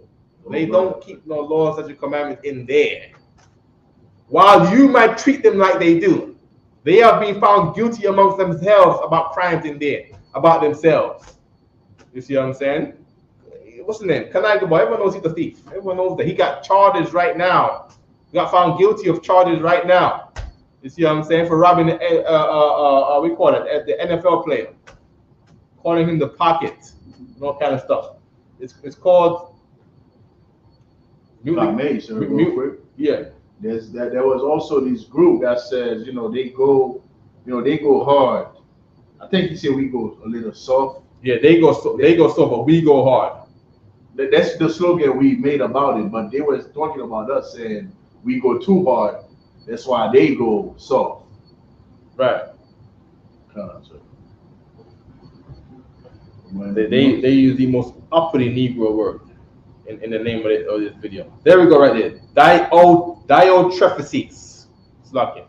[SPEAKER 1] They don't keep no laws such as commandments in there. While you might treat them like they do, they are being found guilty amongst themselves about crimes in there, about themselves. You see what I'm saying? What's the name? Kanai boy. Everyone knows he's the thief. Everyone knows that he got charges right now. He got found guilty of charges right now. You see what I'm saying? For robbing the we call it the NFL player, calling him the pocket, and all kind of stuff. It's called. Yeah.
[SPEAKER 2] There was also this group that says, they go hard. I think he said we go a little soft.
[SPEAKER 1] Yeah, they go soft, but we go hard.
[SPEAKER 2] That's the slogan we made about it, but they were talking about us saying we go too hard. That's why they go soft.
[SPEAKER 1] Right. They use the most uppity Negro word in the name of this video. There we go, right there. Diotrephes. Slucking.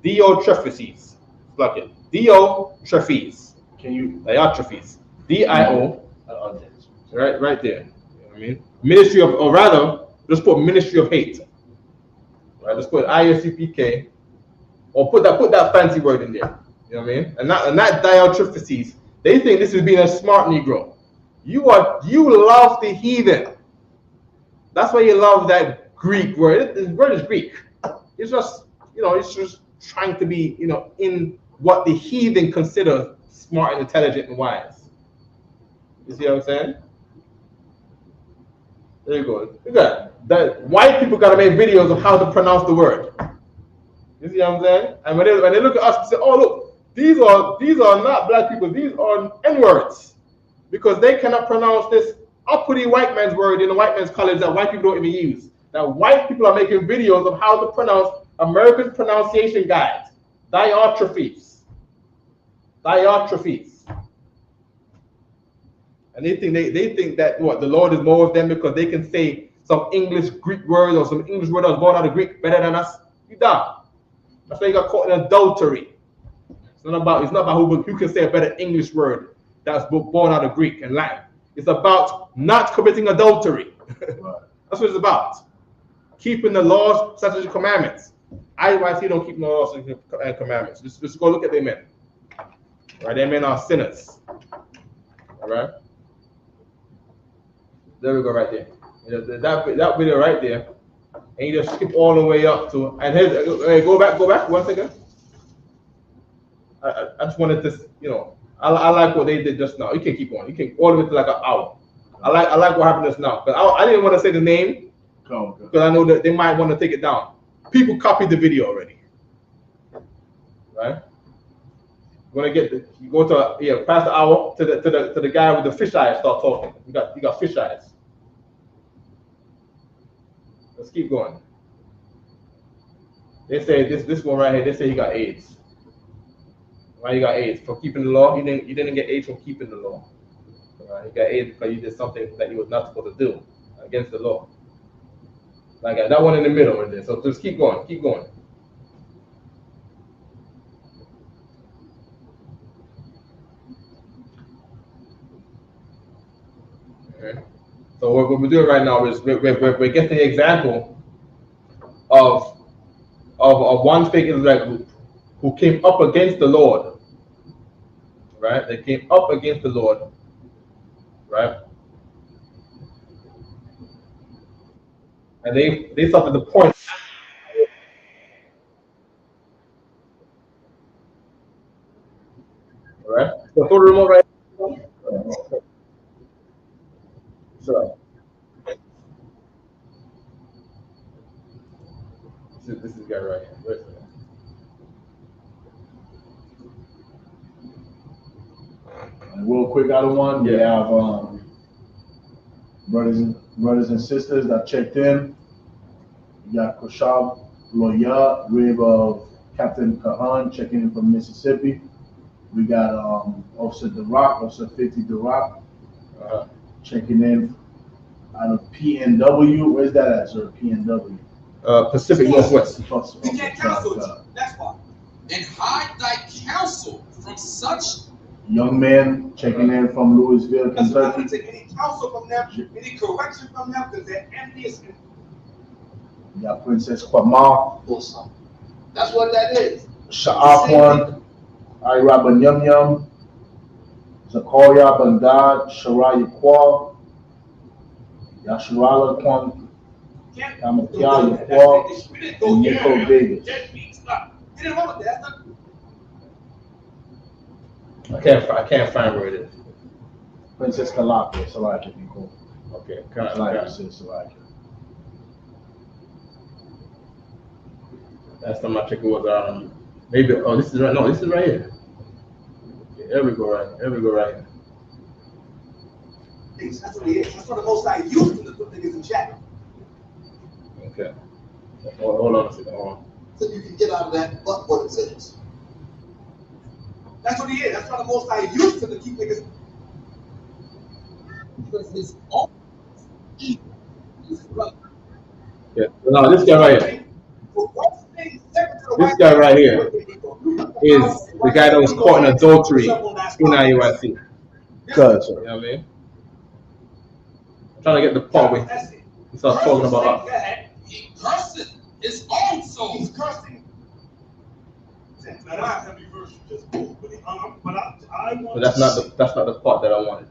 [SPEAKER 1] Diotrephes. Slucking. Diotrephes.
[SPEAKER 2] Can you?
[SPEAKER 1] Diotrephes. D-I-O. Right there. You know what I mean? Ministry of, or rather, let's put Ministry of Hate. Right, let's put ISUPK, or put that fancy word in there. You know what I mean? And not Diotrephes. They think this is being a smart Negro. You love the heathen. That's why you love that Greek word. The word is Greek. It's just, it's just trying to be, in what the heathen consider smart and intelligent and wise. You see what I'm saying? There you go. Look at that. White people gotta make videos of how to pronounce the word. You see what I'm saying? And when they look at us and say, "Oh look, these are not black people. These are N-words," because they cannot pronounce this uppity white man's word in the white man's college that white people don't even use. Now white people are making videos of how to pronounce American pronunciation guide. Diotrephes. And they think that what the Lord is more of them because they can say some English Greek word or some English word that was born out of Greek better than us. You dumb. That's why you got caught in adultery. It's not about who can say a better English word that's born out of Greek and Latin. It's about not committing adultery. That's what it's about. Keeping the laws, such as the commandments. IYC don't keep no laws and commandments. Just go look at their men. Right, their men are sinners. All right. There we go, right there. That video right there, and you just skip all the way up to. And here's, go back 1 second. I just wanted to, I like what they did just now. You can keep on. You can all the way to like an hour. I like what happened just now. But I didn't want to say the name because I know that they might want to take it down. People copied the video already. right? You're gonna get you go to past the hour to the guy with the fish eyes. Start talking. You got fish eyes. Let's keep going. They say this one right here. They say he got AIDS. Why you got AIDS? For keeping the law? You didn't get AIDS from keeping the law. Right? You got AIDS because you did something that you was not supposed to do against the law. Like that one in the middle right there. So just keep going. Keep going. Okay. So what we're doing right now is we're getting the example of one fake Israelite group who came up against the Lord, right? They came up against the Lord, right? And they suffered the point. All right. So throw the remote right. So this is the guy right here. Where's it?
[SPEAKER 2] Real quick, I don't want. We
[SPEAKER 1] Yeah.
[SPEAKER 2] have brothers and sisters that checked in. We got Koshab Loya, grave of Captain Kahan, checking in from Mississippi. We got Officer DeRock, Officer 50 DeRock, checking in out of PNW. Where's that at, sir? PNW.
[SPEAKER 1] Pacific Northwest.
[SPEAKER 3] You can't counsel it. That's why. And hide thy counsel from such.
[SPEAKER 2] Young man checking in from Louisville,
[SPEAKER 3] That's why I
[SPEAKER 2] Kentucky.
[SPEAKER 3] don't take any counsel from them, any correction from them, because they're envious.
[SPEAKER 2] We got Princess Kwama,
[SPEAKER 3] Or something. That's what that is.
[SPEAKER 2] Sha'afwan, Ira Yum Yum, Zakaria Bandad, Sharaya Kwa, Yashurala Kwan, Kamakia Yakwa, and Nico Davis.
[SPEAKER 1] I can't find where it is.
[SPEAKER 2] Princess Kalaka, Salaka, if you call.
[SPEAKER 1] Okay.
[SPEAKER 2] Salaka.
[SPEAKER 1] Last time I checked it was maybe this is right. No, this is right here. Okay, there we go right here.
[SPEAKER 3] That's what it is. That's what the Most High used to put niggas in chat.
[SPEAKER 1] Okay. Hold on a second. Hold on.
[SPEAKER 3] So you can get out of that, but what it says. That's what he is. That's why the Most High used to keep niggas. Because his own evil is brother.
[SPEAKER 1] Yeah. No, this guy right here. This guy right here is the guy that was caught in adultery in IUIC.
[SPEAKER 2] Good, sir.
[SPEAKER 1] You know what I mean? I'm trying to get the part where he starts talking about
[SPEAKER 3] he curses his own soul. He's cursing.
[SPEAKER 1] But that's not the part that I wanted.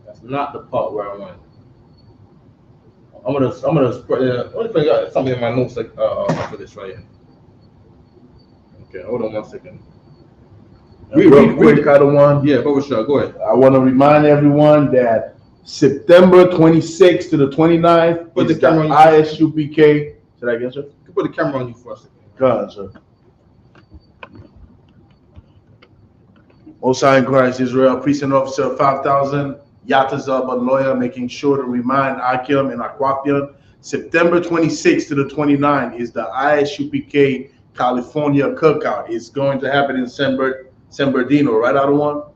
[SPEAKER 1] That's not the part where I wanted. I'm gonna figure out something in my notes like for this right here. Okay, hold on 1 second.
[SPEAKER 2] Real quick, I don't want.
[SPEAKER 1] Yeah, but sure, go ahead.
[SPEAKER 2] I want to remind everyone that September 26th to the 29th
[SPEAKER 1] Put the
[SPEAKER 2] is
[SPEAKER 1] camera on you.
[SPEAKER 2] ISUPK. Say that again, sir?
[SPEAKER 1] You can put the camera on you for a second.
[SPEAKER 2] Go ahead, sir. Most High in Christ, Israel, precinct officer 5000, Yatazab, a lawyer, making sure to remind Akim and Aquapian. September 26th to the 29th is the ISUPK California Cookout. It's going to happen in San Bernardino, right, Adawan?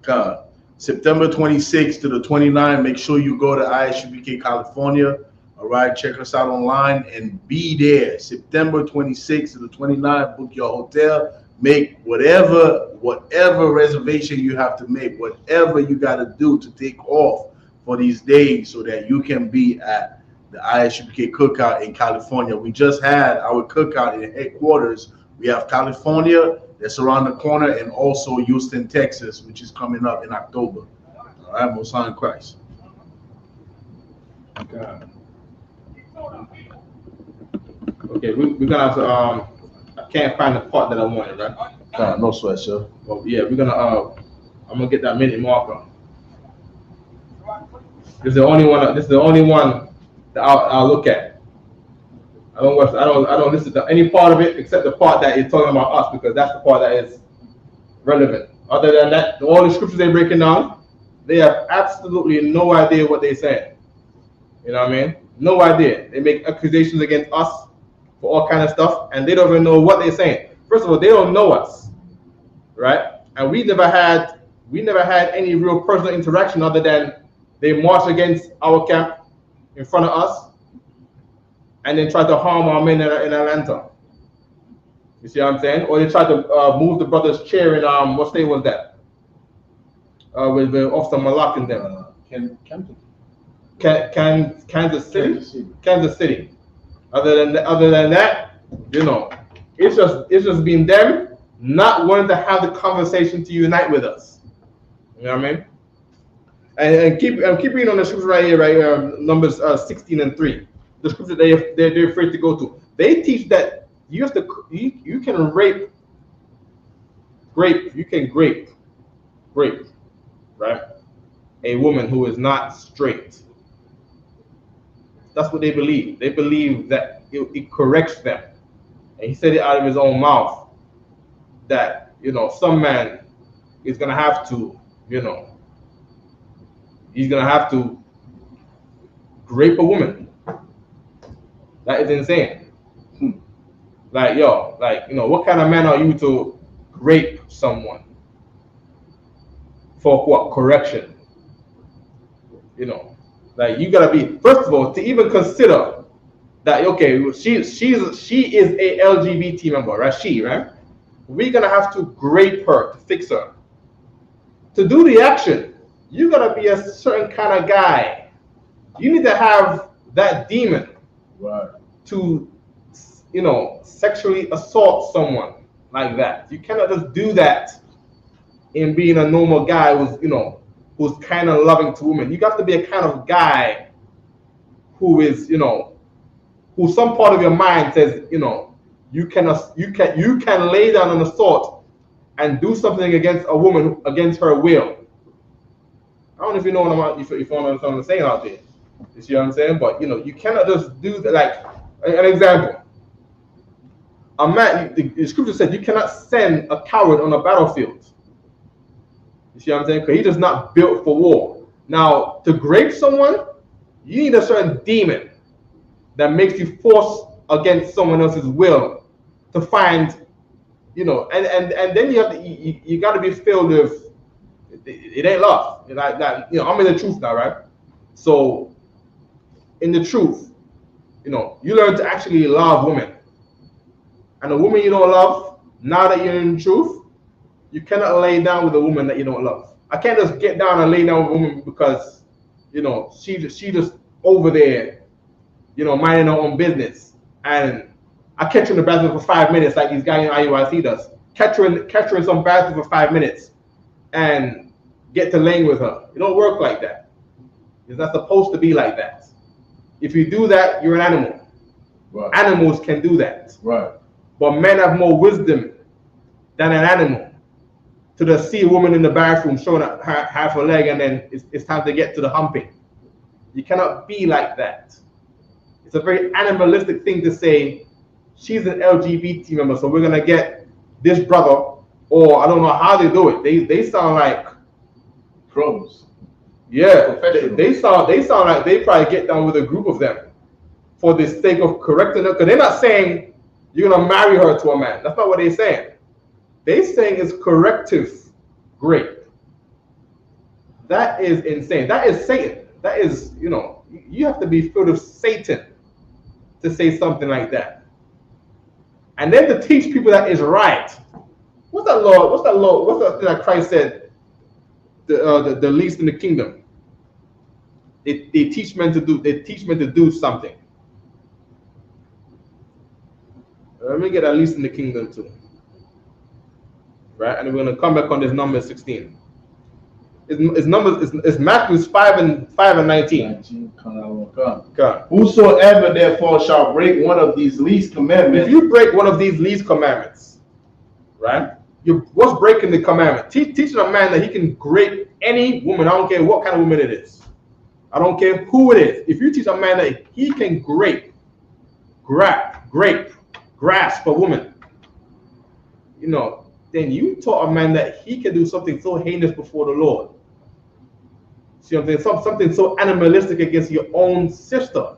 [SPEAKER 2] God. September 26th to the 29th, make sure you go to ISUPK California. All right, check us out online and be there. September 26th to the 29th, book your hotel. Make whatever reservation you have to make, whatever you got to do to take off for these days so that you can be at the ISUPK Cookout in California. We just had our cookout in headquarters. We have California that's around the corner and also Houston, Texas, which is coming up in October. All right, Most High in Christ.
[SPEAKER 1] Okay, we're gonna have to, I can't find the part that I wanted, right?
[SPEAKER 2] No sweat, sir.
[SPEAKER 1] Well, yeah, we're gonna I'm gonna get that minute marker. This is the only one that I'll look at. I don't listen to any part of it except the part that is talking about us, because that's the part that is relevant. Other than that, all the scriptures they're breaking down, they have absolutely no idea what they're saying. You know what I mean? No idea. They make accusations against us for all kind of stuff, and they don't even know what they're saying. First of all, they don't know us, right? And we never had any real personal interaction other than they marched against our camp in front of us, and then tried to harm our men in Atlanta. You see what I'm saying? Or they tried to move the brother's chair in what state was that? With the Officer Malak and them. Kansas City. Kansas City. Other than that, you know, it's just been them not wanting to have the conversation to unite with us. You know what I mean? And keep reading on the scripture right here, Numbers 16 and 3. The scripture they're afraid to go to. They teach that you can grape, right? A woman who is not straight. That's what they believe. They believe that it corrects them. And he said it out of his own mouth that, you know, some man is gonna have to, you know, he's gonna have to grape a woman. That is insane. Like, yo, like, you know, what kind of man are you to rape someone for what? Correction. You know, like, you gotta be, first of all, to even consider that, okay, she is a LGBT member, right? We're gonna have to grape her to fix her. To do the action, you gotta be a certain kind of guy. You need to have that demon,
[SPEAKER 2] right,
[SPEAKER 1] to, you know, sexually assault someone like that. You cannot just do that in being a normal guy who's kind of loving to women. You got to be a kind of guy who is, you know, who some part of your mind says, you know, you can lay down an assault and do something against a woman against her will. I don't know if you know what if you understand what I'm saying out there. You see what I'm saying? But, you know, you cannot just do that. Like, an example. A man, the scripture said you cannot send a coward on a battlefield. You see what I'm saying? Because he's just not built for war. Now, to grape someone, you need a certain demon that makes you force against someone else's will to find, you know, and then you got to be filled with, it ain't love. Like, you know, I'm in the truth now, right? So, in the truth, you know, you learn to actually love women. And a woman you don't love, now that you're in the truth, you cannot lay down with a woman that you don't love. I can't just get down and lay down with a woman because, you know, she just over there, you know, minding her own business. And I catch her in the bathroom for 5 minutes like these guys in IUIC does. Catch her in some bathroom for 5 minutes and get to laying with her. It don't work like that. It's not supposed to be like that. If you do that, you're an animal.
[SPEAKER 2] Right.
[SPEAKER 1] Animals can do that.
[SPEAKER 2] Right.
[SPEAKER 1] But men have more wisdom than an animal to just see a woman in the bathroom showing her half her leg and then it's time to get to the humping. You cannot be like that. It's a very animalistic thing to say, she's an LGBT member, so we're going to get this brother, or I don't know how they do it. They sound like
[SPEAKER 2] pros.
[SPEAKER 1] Yeah, they sound like they probably get down with a group of them for the sake of correcting her, because they're not saying you're gonna marry her to a man. That's not what they're saying. They're saying it's corrective grape. That is insane. That is Satan. That is, you know, you have to be filled with Satan to say something like that. And then to teach people that is right. What's that law? What's that thing that Christ said? The least in the kingdom. They teach men to do. They teach men to do something. Let me get at least in the kingdom too. Right, and we're gonna come back on this number 16. It's Matthew 5 and 19.
[SPEAKER 2] Whosoever therefore shall break one of these least commandments.
[SPEAKER 1] If you break one of these least commandments, right? What's breaking the commandment? Teaching a man that he can grape any woman. I don't care what kind of woman it is. I don't care who it is. If you teach a man that he can grape grasp a woman, you know, then you taught a man that he can do something so heinous before the Lord. See what I'm saying? Something so animalistic against your own sister.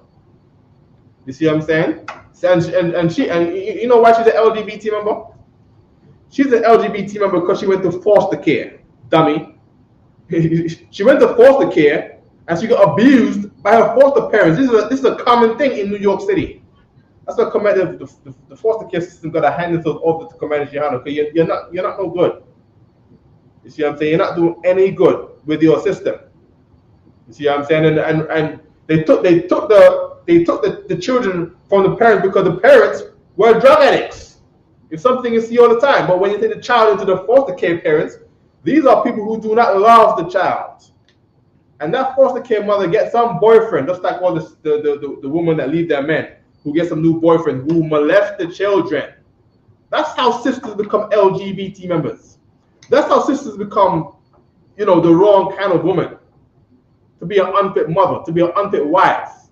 [SPEAKER 1] You see what I'm saying? And you know why she's an LGBT member? She's an LGBT member because she went to foster care, dummy. She went to foster care and she got abused by her foster parents. This is a common thing in New York City. That's what the foster care system got to hand it over to Commander Gianna, because you're not no good. You see what I'm saying? You're not doing any good with your system. You see what I'm saying? And they took the children from the parents because the parents were drug addicts. It's something you see all the time. But when you take the child into the foster care parents, these are people who do not love the child. And that foster care mother gets some boyfriend, just like all the women that leave their men, who get some new boyfriend who molest the children. That's how sisters become LGBT members. That's how sisters become, you know, the wrong kind of woman. To be an unfit mother, to be an unfit wife,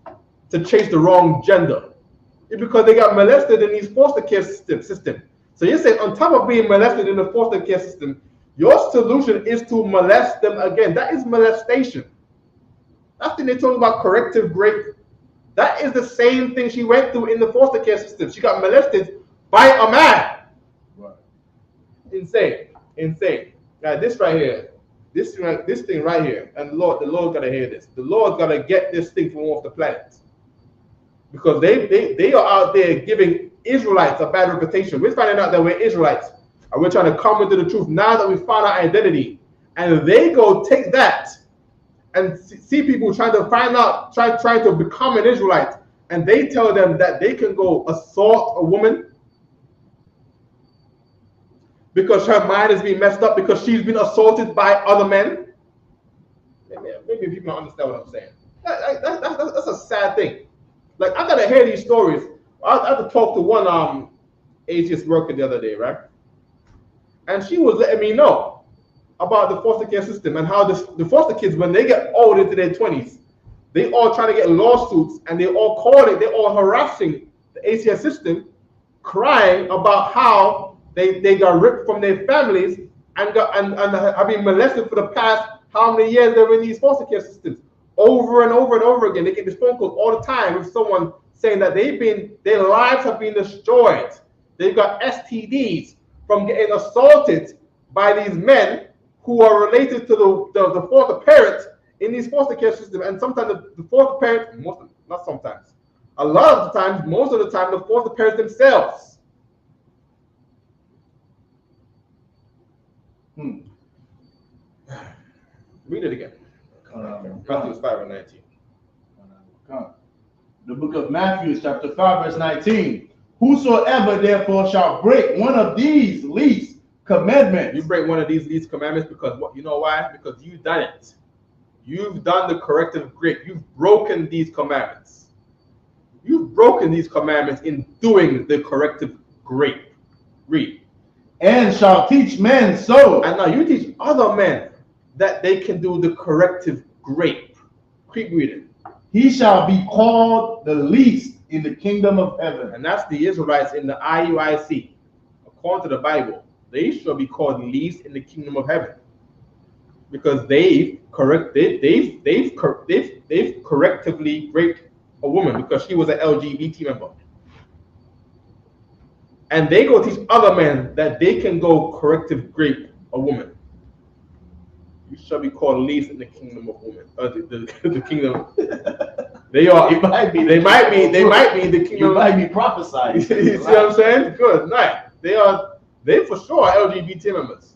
[SPEAKER 1] to chase the wrong gender. It's because they got molested in these foster care system. So you're saying on top of being molested in the foster care system, your solution is to molest them again. That is molestation. That's when they talk about corrective rape. That is the same thing she went through in the foster care system. She got molested by a man.
[SPEAKER 2] Right.
[SPEAKER 1] Insane. Now this right here, this thing right here, and the Lord gotta hear this. The Lord gotta get this thing from off the planet, because they are out there giving Israelites a bad reputation. We're finding out that we're Israelites, and we're trying to come into the truth now that we found our identity, and they go take that and see people trying to find out, trying to become an Israelite, and they tell them that they can go assault a woman because her mind is being messed up because she's been assaulted by other men. Maybe people don't understand what I'm saying. That's a sad thing. Like, I gotta hear these stories. I had to talk to one atheist worker the other day, right? And she was letting me know about the foster care system and how the foster kids, when they get old into their 20s, they all trying to get lawsuits, and they're all harassing the ACS system, crying about how they got ripped from their families and have been molested for the past how many years they're in these foster care systems. Over and over and over again, they get these phone calls all the time with someone saying that their lives have been destroyed. They've got STDs from getting assaulted by these men who are related to the foster parents in these foster care systems. And sometimes the foster parents, not sometimes, a lot of the times, most of the time, the foster parents themselves. Read it again. Matthew 5:19.
[SPEAKER 2] The book of Matthew, chapter 5, verse 19. Whosoever therefore shall break one of these least commandments.
[SPEAKER 1] You break one of these least commandments because what? You know why? Because you've done it. You've done the corrective grape. You've broken these commandments. You've broken these commandments in doing the corrective grape. Read.
[SPEAKER 2] And shall teach men so.
[SPEAKER 1] And now you teach other men that they can do the corrective grape. Keep reading.
[SPEAKER 2] He shall be called the least in the kingdom of heaven.
[SPEAKER 1] And that's the Israelites in the IUIC. According to the Bible, they shall be called least in the kingdom of heaven, because they've correctively raped a woman because she was an LGBT member. And they go teach other men that they can go corrective rape a woman. You shall be called least in the kingdom of women. The kingdom. They might be the kingdom.
[SPEAKER 2] You might be prophesying.
[SPEAKER 1] You see what I'm saying? Good, nice. They for sure are LGBT members.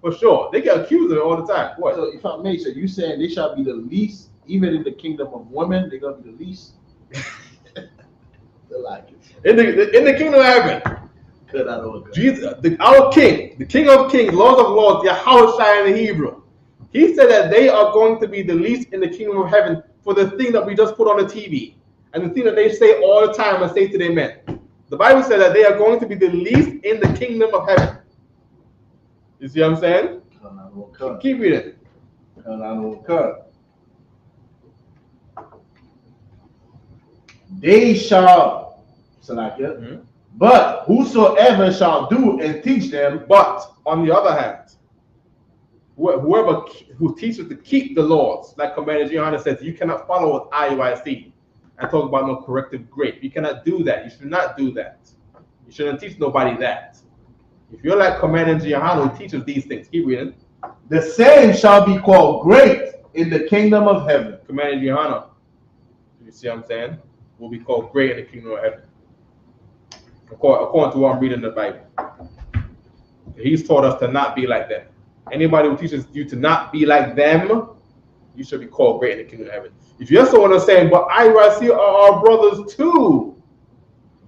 [SPEAKER 1] For sure. They get accused of it all the time. What?
[SPEAKER 2] So if I may say, you saying they shall be the least, even in the kingdom of women, they're gonna be the least. They like it.
[SPEAKER 1] In the kingdom of heaven.
[SPEAKER 2] Good, I know.
[SPEAKER 1] Jesus, our King, the King of Kings, Lord of Lords, Yahweh in the Hebrew. He said that they are going to be the least in the kingdom of heaven for the thing that we just put on the TV and the thing that they say all the time and say to their men. The Bible said that they are going to be the least in the kingdom of heaven. You see what I'm saying? Keep reading.
[SPEAKER 2] They shall Salakia.
[SPEAKER 1] Mhm.
[SPEAKER 2] But whosoever shall do and teach them,
[SPEAKER 1] But on the other hand, whoever who teaches to keep the laws, like Commander Gianna says, you cannot follow with IUIC and talk about no corrective grape. You cannot do that. You should not do that. You shouldn't teach nobody that. If you're like Commander Gianna who teaches these things, keep reading.
[SPEAKER 2] the same shall be called great in the kingdom of heaven.
[SPEAKER 1] Commander Gianna, you see what I'm saying, will be called great in the kingdom of heaven. According to what I'm reading in the Bible. He's taught us to not be like them. Anybody who teaches you to not be like them, you should be called great in the kingdom of heaven. If you're someone saying, but IUIC are our brothers too,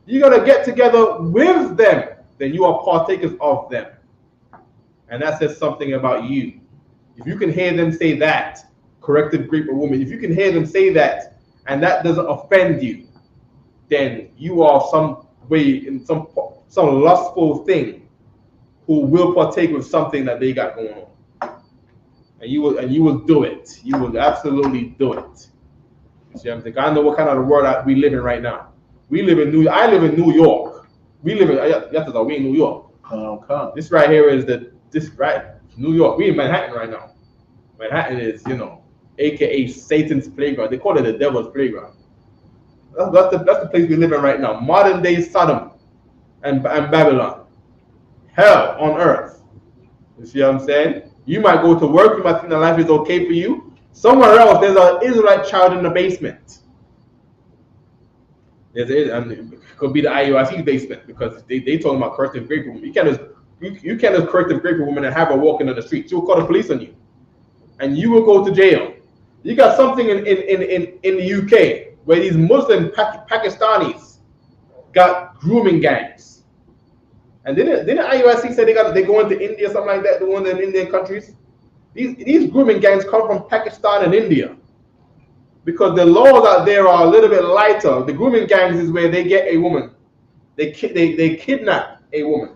[SPEAKER 1] you got to get together with them, then you are partakers of them. And that says something about you. If you can hear them say that, corrective grape or woman, if you can hear them say that, and that doesn't offend you, then you are some way in some lustful thing who will partake with something that they got going on. And you will do it. You will absolutely do it. You see what I'm saying? I know what kind of the world that we live in right now. I live in New York. We in New York.
[SPEAKER 2] Come.
[SPEAKER 1] This right here is New York. We in Manhattan right now. Manhattan is, aka Satan's playground. They call it the devil's playground. That's the place we live in right now. Modern day Sodom and Babylon. Hell on earth. You see what I'm saying? You might go to work, you might think that life is okay for you. Somewhere else, there's an Israelite child in the basement. And it could be the IUIC basement because they talking about corrective grape woman. You can't just corrective grape woman and have her walking on the street. She will call the police on you, and you will go to jail. You got something in the UK where these Muslim Pakistanis got grooming gangs, and didn't IUIC say they go into India or something like that? The ones in Indian countries. These grooming gangs come from Pakistan and India. Because the laws out there are a little bit lighter. The grooming gangs is where they get a woman, they kidnap a woman,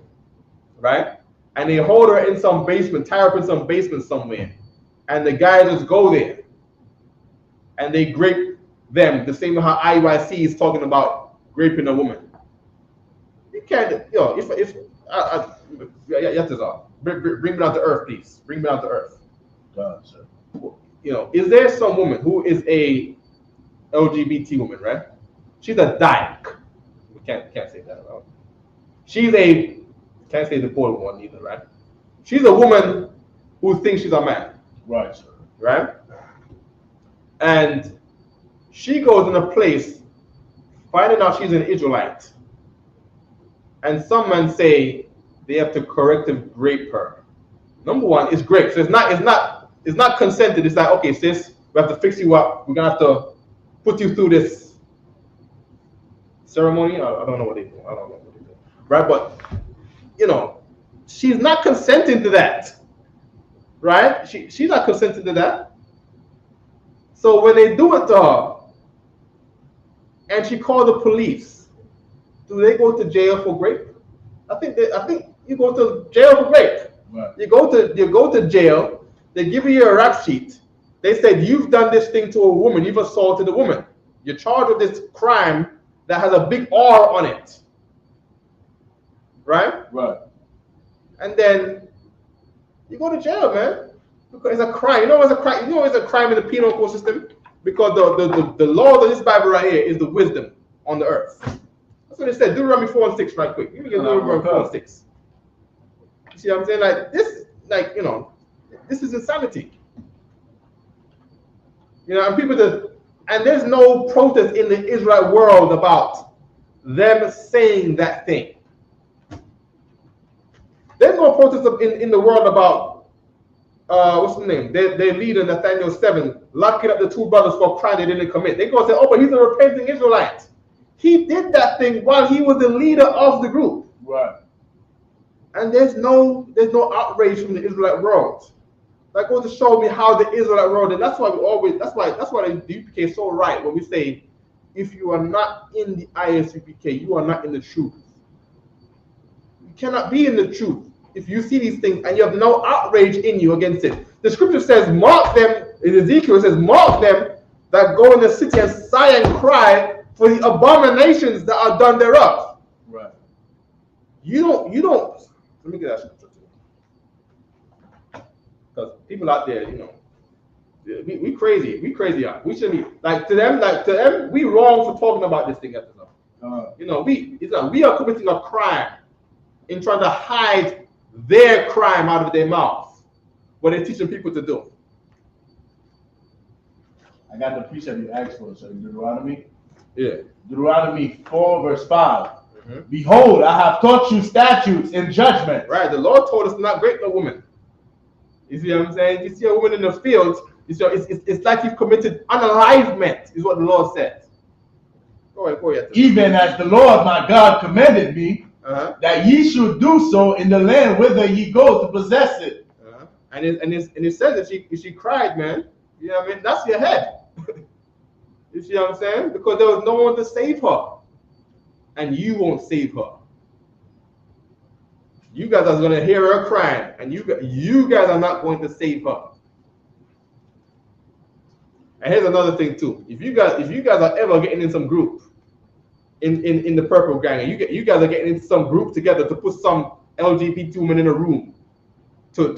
[SPEAKER 1] right? And they hold her in some basement, tie her up in some basement somewhere, and the guys just go there, and they grape them the same way how IUIC is talking about raping a woman. You can't, bring me down to earth, please. Bring me down to earth.
[SPEAKER 2] God, sir.
[SPEAKER 1] Is there some woman who is a LGBT woman, right? She's a dyke. We can't say that about. Can't say the poor one either, right? She's a woman who thinks she's a man.
[SPEAKER 2] Right, sir.
[SPEAKER 1] Right? And she goes in a place finding out she's an Israelite. And some men say they have to corrective rape her. Number one, it's grape. So it's not consented. It's like, okay, sis, we have to fix you up. We're gonna have to put you through this ceremony. I don't know what they do. Right? But she's not consenting to that. Right? She's not consenting to that. So when they do it to her and she called the police, do they go to jail for rape? I think you go to jail for rape.
[SPEAKER 2] Right.
[SPEAKER 1] You go to jail. They give you a rap sheet. They said, you've done this thing to a woman. You've assaulted a woman. You're charged with this crime that has a big R on it. Right?
[SPEAKER 2] Right.
[SPEAKER 1] And then you go to jail, man. Because it's a crime. It's a crime. It's a crime in the penal code system. Because the laws of this Bible right here is the wisdom on the earth. That's what it said. Deuteronomy 4:6 right quick. Give me Deuteronomy 4:6. You see what I'm saying? This is insanity. And there's no protest in the Israelite world about them saying that thing. There's no protest in the world about what's the name? Their leader Nathaniel 7 locking up the two brothers for a crime they didn't commit. They go and say, oh, but he's a repenting Israelite. He did that thing while he was the leader of the group.
[SPEAKER 2] Right.
[SPEAKER 1] And there's no outrage from the Israelite world. That goes to show me how the Israelite world, and that's why the UPK is so right when we say, if you are not in the ISUPK, you are not in the truth. You cannot be in the truth if you see these things and you have no outrage in you against it. The scripture says, mark them, in Ezekiel it says, mark them that go in the city and sigh and cry for the abominations that are done thereof.
[SPEAKER 2] Right.
[SPEAKER 1] You don't. Let me get that scripture too. Because people out there, we crazy. We crazy out. We shouldn't be like to them. We wrong for talking about this thing at the time. We are committing a crime in trying to hide their crime out of their mouth. What they're teaching people to do.
[SPEAKER 2] I got the precept you asked for, so Deuteronomy.
[SPEAKER 1] Yeah.
[SPEAKER 2] Deuteronomy 4 verse 5. Mm-hmm. Behold, I have taught you statutes and judgments.
[SPEAKER 1] Right. The Lord told us to not grape no woman. You see what I'm saying? You see a woman in the fields. It's like you've committed unalivement, is what the Lord says. Go ahead.
[SPEAKER 2] Even as the Lord my God commanded me, that ye should do so in the land whither ye go to possess it.
[SPEAKER 1] And it says that she cried, man. You know what I mean? That's your head. You see what I'm saying? Because there was no one to save her. And you won't save her. You guys are going to hear her crying. And you guys are not going to save her. And here's another thing too. If you guys are ever getting in some group in the purple gang, and you guys are getting into some group together to put some LGBT women in a room to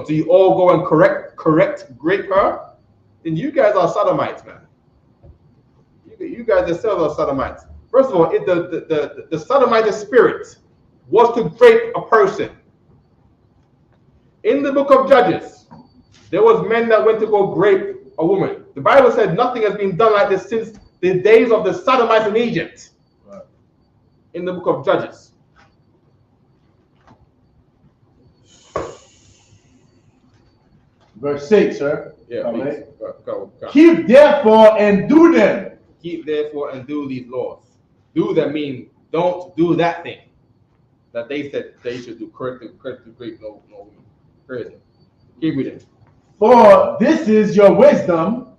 [SPEAKER 1] you all go and correct grape her, then you guys are sodomites, man. You guys yourselves are sodomites. First of all, the sodomite spirit was to grape a person. In the book of Judges, there was men that went to go grape a woman. The Bible said nothing has been done like this since the days of the sodomites in Egypt. Right. In the book of Judges.
[SPEAKER 2] Verse 6, sir.
[SPEAKER 1] Yeah. Go.
[SPEAKER 2] Keep therefore and do them.
[SPEAKER 1] Keep therefore and do these laws. Do them mean don't do that thing that they said they should do. Correct grape no woman. Crazy. Keep reading.
[SPEAKER 2] For this is your wisdom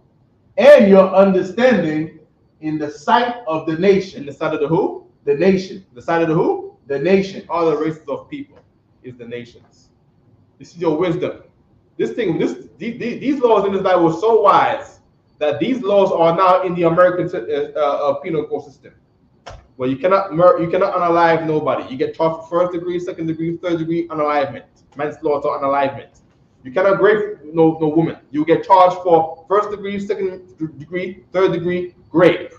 [SPEAKER 2] and your understanding in the sight of the nation.
[SPEAKER 1] In the sight of the who?
[SPEAKER 2] The nation.
[SPEAKER 1] The sight of the who?
[SPEAKER 2] The nation.
[SPEAKER 1] All the races of people is the nations. This is your wisdom. These laws in this Bible were so wise that these laws are now in the American penal code system. Well, you cannot unalive nobody. You get charged for first degree, second degree, third degree unalivement, manslaughter, unalivement. You cannot grape no woman. You get charged for first degree, second degree, third degree grape,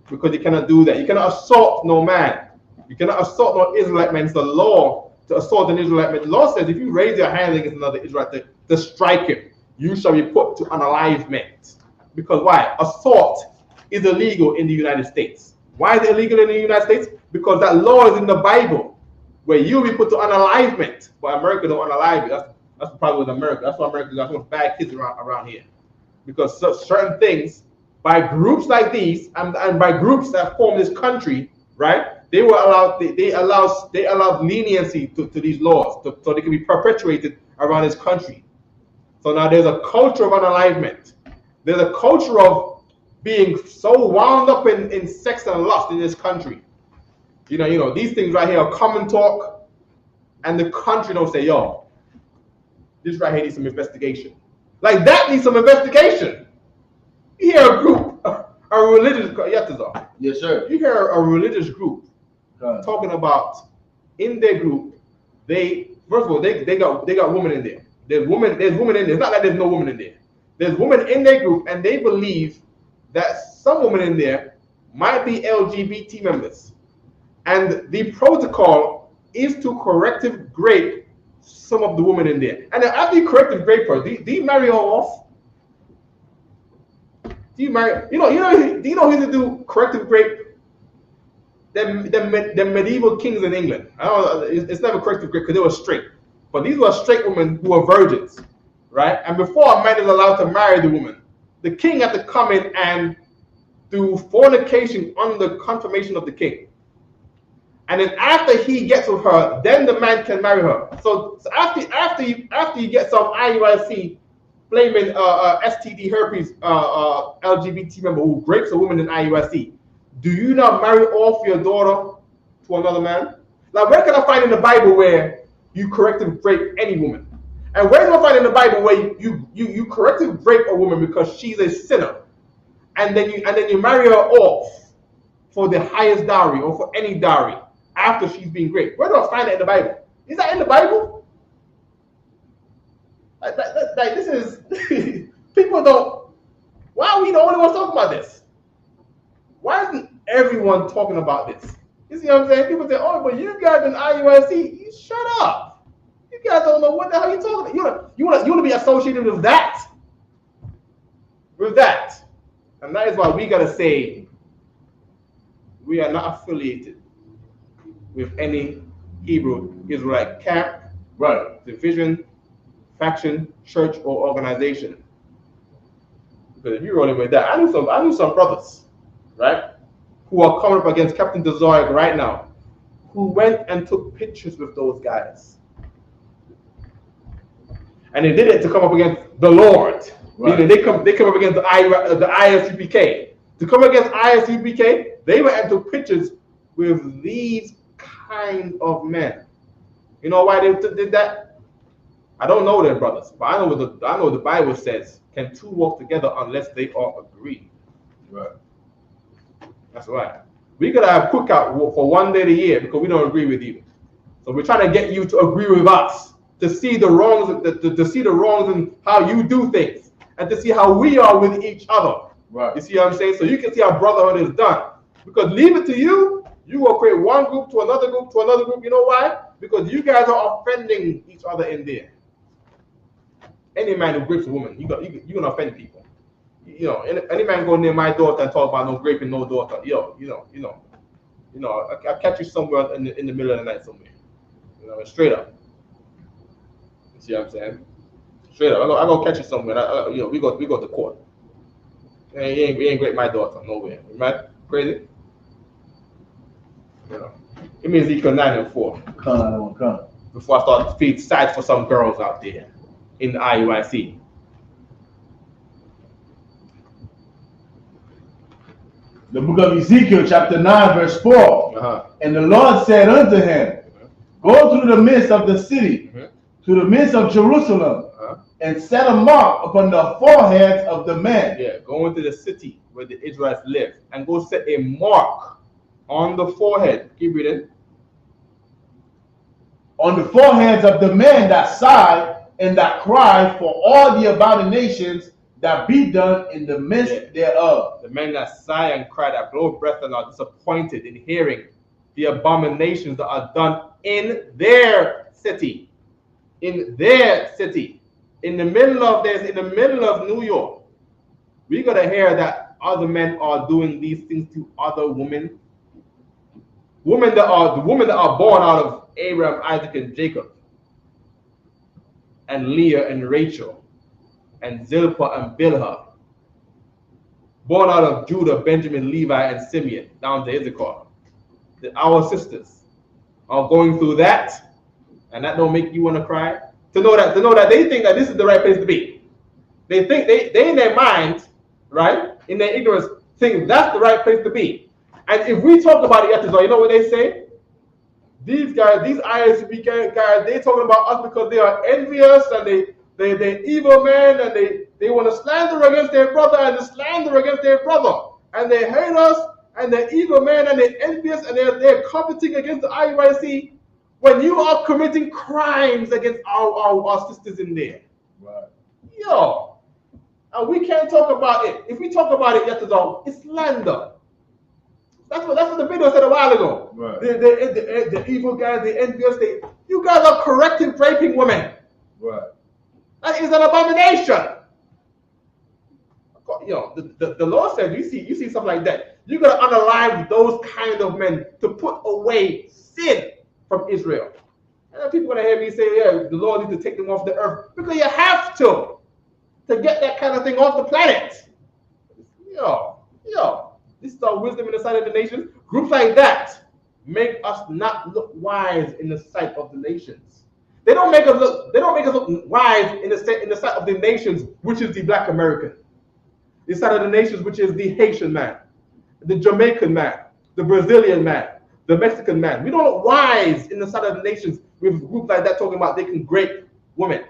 [SPEAKER 1] because you cannot do that. You cannot assault no man. You cannot assault no Israelite man. It's the law to assault an Israelite man. The law says if you raise your hand against another Israelite to strike him, you shall be put to unalivement. Because why? Assault is illegal in the United States. Why is it illegal in the United States? Because that law is in the Bible, where you'll be put to unalivement. But America don't unalive you. That's the problem with America. That's why America got so much bad kids around here. Because certain things, by groups like these, and by groups that form this country, right? They allowed leniency to these laws, so they can be perpetuated around this country. So now there's a culture of unalivement. There's a culture of being so wound up in sex and lust in this country. You know, these things right here are common talk, and the country don't say, yo, this right here needs some investigation. Like that needs some investigation. You hear a group, a religious,
[SPEAKER 2] yes, sir.
[SPEAKER 1] You hear a religious group talking about in their group, first of all, they got women in there. There's women in there. It's not like there's no woman in there. There's women in their group, and they believe that some women in there might be LGBT members. And the protocol is to corrective grape some of the women in there. And after you corrective grape her, do you marry her off? Do you marry? Do you know who to do corrective grape? The medieval kings in England. I don't know, it's never corrective grape because they were straight. But these were straight women who were virgins, right? And before a man is allowed to marry the woman, the king had to come in and do fornication under confirmation of the king. And then after he gets with her, then the man can marry her. So after you get some IUIC flaming STD herpes LGBT member who rapes a woman in IUIC, do you not marry off your daughter to another man? Like, where can I find in the Bible where you corrective rape any woman? And where do I find in the Bible where you corrective rape a woman because she's a sinner? and then you marry her off for the highest dowry or for any dowry after she's been great. Where do I find that in the Bible? Is that in the Bible? Like this is people don't. Why are we the only ones talking about this? Why isn't everyone talking about this? You see what I'm saying? People say, "Oh, but you guys in IUIC, you shut up. You guys don't know what the hell you're talking about. You want to be associated with that, and that is why we gotta say we are not affiliated with any Hebrew Israelite camp,
[SPEAKER 2] Right.
[SPEAKER 1] division, faction, church, or organization. Because if you're rolling with that, I knew some brothers, right, who are coming up against Captain Dezoic right now, who went and took pictures with those guys. And they did it to come up against the Lord.
[SPEAKER 2] Right.
[SPEAKER 1] They come up against the ISUPK. To come against ISUPK, they went and took pictures with these kind of men. You know why they did that? I don't know them, brothers, but I know what the Bible says. Can two walk together unless they all agree?
[SPEAKER 2] Right.
[SPEAKER 1] That's right. We gotta have cookout for one day a year because we don't agree with you. So we're trying to get you to agree with us, to see the wrongs, to see the wrongs in how you do things, and to see how we are with each other.
[SPEAKER 2] Right.
[SPEAKER 1] You see what I'm saying? So you can see how brotherhood is done. Because leave it to you, you will create one group to another group to another group. You know why? Because you guys are offending each other in there. Any man who grapes a woman, you're gonna offend people. You know, any man go near my daughter and talk about no graping no daughter. I'll catch you somewhere in the middle of the night somewhere. You know, straight up. You see what I'm saying? Straight up. I go catch you somewhere. We go to court. You ain't grape my daughter nowhere. You mad? Crazy? You know. Give me Ezekiel 9:4.
[SPEAKER 2] Come.
[SPEAKER 1] Before I start to feed sides for some girls out there in the IUIC.
[SPEAKER 2] The book of Ezekiel, chapter 9, verse 4. And the Lord said unto him, Go through the midst of the city, to the midst of Jerusalem, and set a mark upon the foreheads of the men.
[SPEAKER 1] Yeah, go into the city where the Israelites live and go set a mark on the forehead. Keep reading.
[SPEAKER 2] On the foreheads of the men that sigh and that cry for all the abominations that be done in the midst thereof.
[SPEAKER 1] The men that sigh and cry, that blow breath and are disappointed in hearing the abominations that are done in their city. In their city. In the middle of New York. We gotta hear that other men are doing these things to other women. Women that are born out of Abraham, Isaac, and Jacob, and Leah and Rachel, and Zilpah and Bilhah, born out of Judah, Benjamin, Levi, and Simeon, down to Issachar. Our sisters are going through that, and that don't make you want to cry. To know that they think that this is the right place to be. They think they in their mind, right, in their ignorance, think that's the right place to be. And if we talk about it, you know what they say? These guys, these ISUP guys, they talking about us because they are envious and they're evil men and they want to slander against their brother and slander against their brother. And they hate us and they're evil men and they're envious and they're coveting against the IUIC when you are committing crimes against our sisters in there.
[SPEAKER 2] Right.
[SPEAKER 1] Yo. And we can't talk about it. If we talk about it, it's slander. That's what the video said a while ago.
[SPEAKER 2] Right.
[SPEAKER 1] The evil guys, the envious, you guys are correcting raping women.
[SPEAKER 2] Right.
[SPEAKER 1] That is an abomination. The Lord said, you see something like that, you gotta unalive those kind of men to put away sin from Israel. And then people gonna hear me say, yeah, the Lord needs to take them off the earth because you have to get that kind of thing off the planet. Yo. This is our wisdom in the sight of the nations. Groups like that make us not look wise in the sight of the nations. They don't make us look wise in the sight of the nations, which is the Black American. The sight of the nations, which is the Haitian man, the Jamaican man, the Brazilian man, the Mexican man. We don't look wise in the sight of the nations with groups like that talking about they can grape women.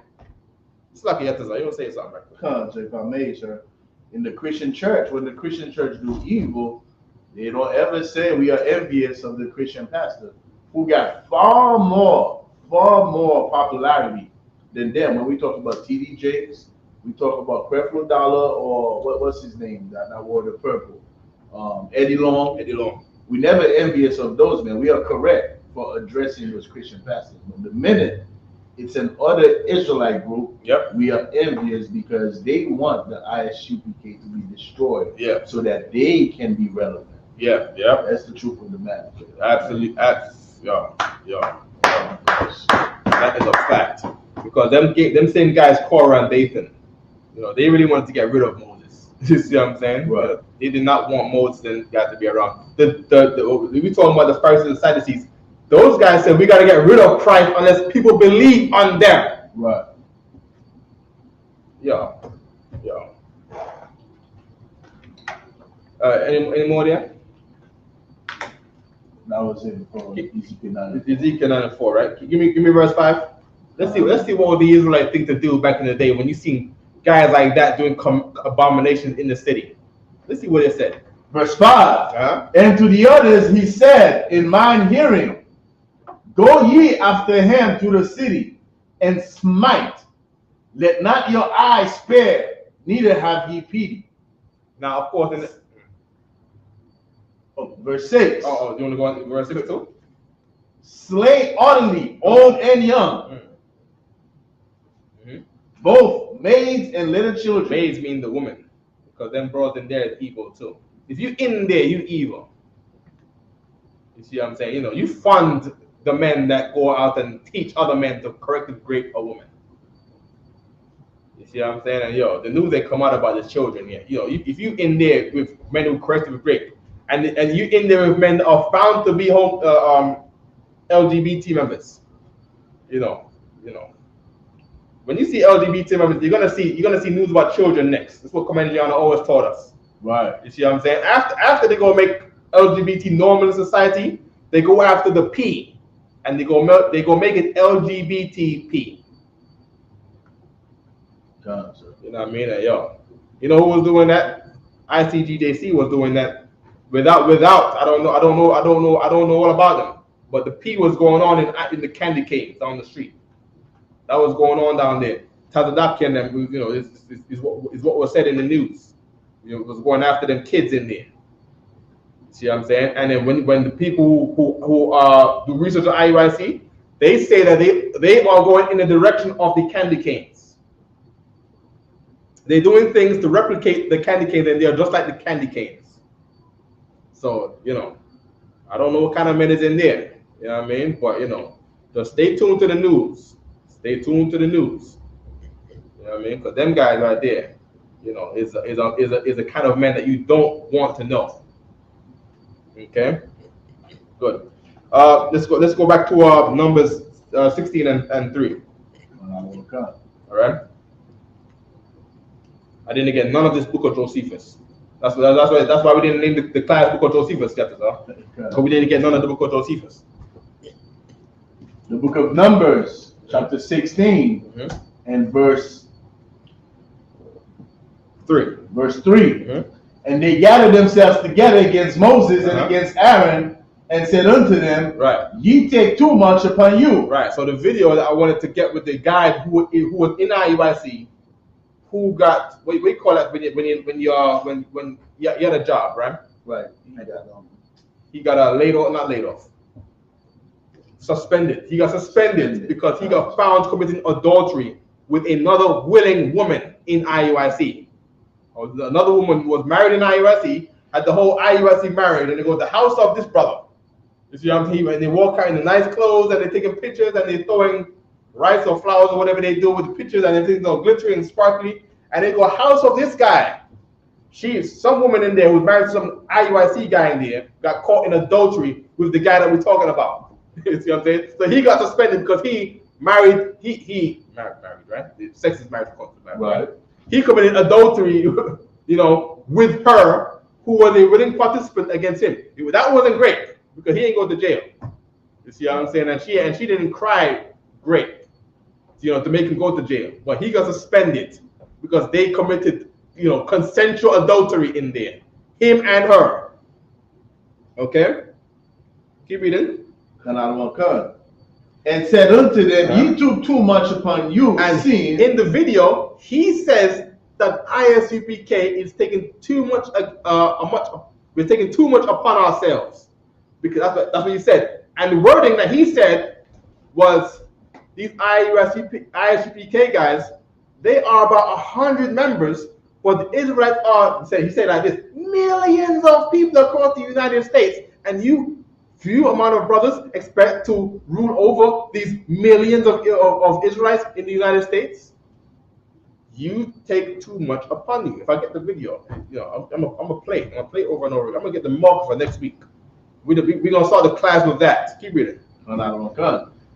[SPEAKER 1] It's like you want to say something, right?
[SPEAKER 2] If I may, sir. in the Christian church, when the Christian church do evil, they don't ever say we are envious of the Christian pastor who got far more popularity than them. When we talk about T.D. Jakes, we talk about Creflo Dollar, or what's his name that wore the purple, Eddie Long. We never envious of those men. We are correct for addressing those Christian pastors. But the minute it's an other Israelite group, we are envious because they want the Isupk to be destroyed, so that they can be relevant. That's the truth of the matter.
[SPEAKER 1] Absolutely, that is a fact. Because them same guys, Korah and Dathan, they really wanted to get rid of Moses. You see what I'm saying?
[SPEAKER 2] Right.
[SPEAKER 1] They did not want Moses and guys to be around. We talking about the Pharisees and Sadducees. Those guys said we got to get rid of Christ unless people believe on them.
[SPEAKER 2] Right.
[SPEAKER 1] Any more there?
[SPEAKER 2] That was it for Ezekiel 9.
[SPEAKER 1] Ezekiel 9 and 4, right? Give me verse 5. Let's see what the Israelites think to do back in the day when you seen guys like that doing abominations in the city. Let's see what it said.
[SPEAKER 2] Verse 5. And to the others he said in mine hearing, go ye after him to the city and smite. Let not your eye spare, neither have ye pity.
[SPEAKER 1] Now, of course,
[SPEAKER 2] verse 6.
[SPEAKER 1] Do you want to go on to verse 6 too?
[SPEAKER 2] Slay utterly, old and young, both maids and little children.
[SPEAKER 1] Maids mean the woman, because them bros in there is evil too. If you in there, you evil. You see what I'm saying? You fund the men that go out and teach other men to correctly rape a woman. You see what I'm saying? And the news that come out about the children here. If you in there with men who correctly rape, and you in there with men that are found to be LGBT members, when you see LGBT members, you're gonna see news about children next. That's what Commander Liana always taught us.
[SPEAKER 2] Right.
[SPEAKER 1] You see what I'm saying? After they go make LGBT normal in society, they go after the P, and they go make it LGBTP. You know what I mean? You know who was doing that? ICGJC was doing that. Without I don't know all about them. But the P was going on in the candy canes down the street. That was going on down there. HAZAHAB and them, is what was said in the news. It was going after them kids in there. See what I'm saying? And then when the people who do research on IUIC, they say that they are going in the direction of the candy canes. They're doing things to replicate the candy canes, and they are just like the candy canes. So, I don't know what kind of men is in there. You know what I mean? But, just stay tuned to the news. Stay tuned to the news. You know what I mean? Because them guys right there, is a kind of man that you don't want to know. Okay? Good. Let's go back to Numbers 16 and 3. All right? I didn't get none of this book of Josephus. That's why we didn't name the class book of Josephus chapters, because we didn't get none of the book of Josephus.
[SPEAKER 2] The book of Numbers, chapter 16, and verse
[SPEAKER 1] 3.
[SPEAKER 2] Verse 3. And they gathered themselves together against Moses and against Aaron, and said unto them, ye take too much upon you.
[SPEAKER 1] Right. So the video that I wanted to get with the guy who was in IUIC, who got what we call it when you had a job, right?
[SPEAKER 2] Right.
[SPEAKER 1] He got not laid off. Suspended. He got suspended because he got found committing adultery with another willing woman in IUIC. Another woman was married in IUIC, had the whole IUIC married, and they go to the house of this brother. You see what I'm saying? And they walk out in the nice clothes, and they're taking pictures, and they're throwing rice or flowers or whatever they do with the pictures, and everything's all glittery and sparkly. And they go, house of this guy. Some woman in there who's married to some IUIC guy in there got caught in adultery with the guy that we're talking about. You see what I'm saying? So he got suspended because he married, right? Sex is marriage, right? He committed adultery, with her, who was a willing participant against him. That wasn't great because he ain't go to jail. You see what I'm saying? And she didn't cry great, to make him go to jail. But he got suspended because they committed consensual adultery in there. Him and her. Okay? Keep reading.
[SPEAKER 2] And said unto them, ye took too much upon you.
[SPEAKER 1] And
[SPEAKER 2] seeing
[SPEAKER 1] in the video, he says that Isupk is taking too much. We're taking too much upon ourselves, because that's what he said. And the wording that he said was, these Isupk guys, they are about 100 members, but the Israelites are, he said like this, millions of people across the United States, and few amount of brothers expect to rule over these millions of Israelites in the United States. You take too much upon you. If I get the video, I'm gonna play over and over. I'm gonna get the mark for next week. We're gonna start the class with that. Keep reading.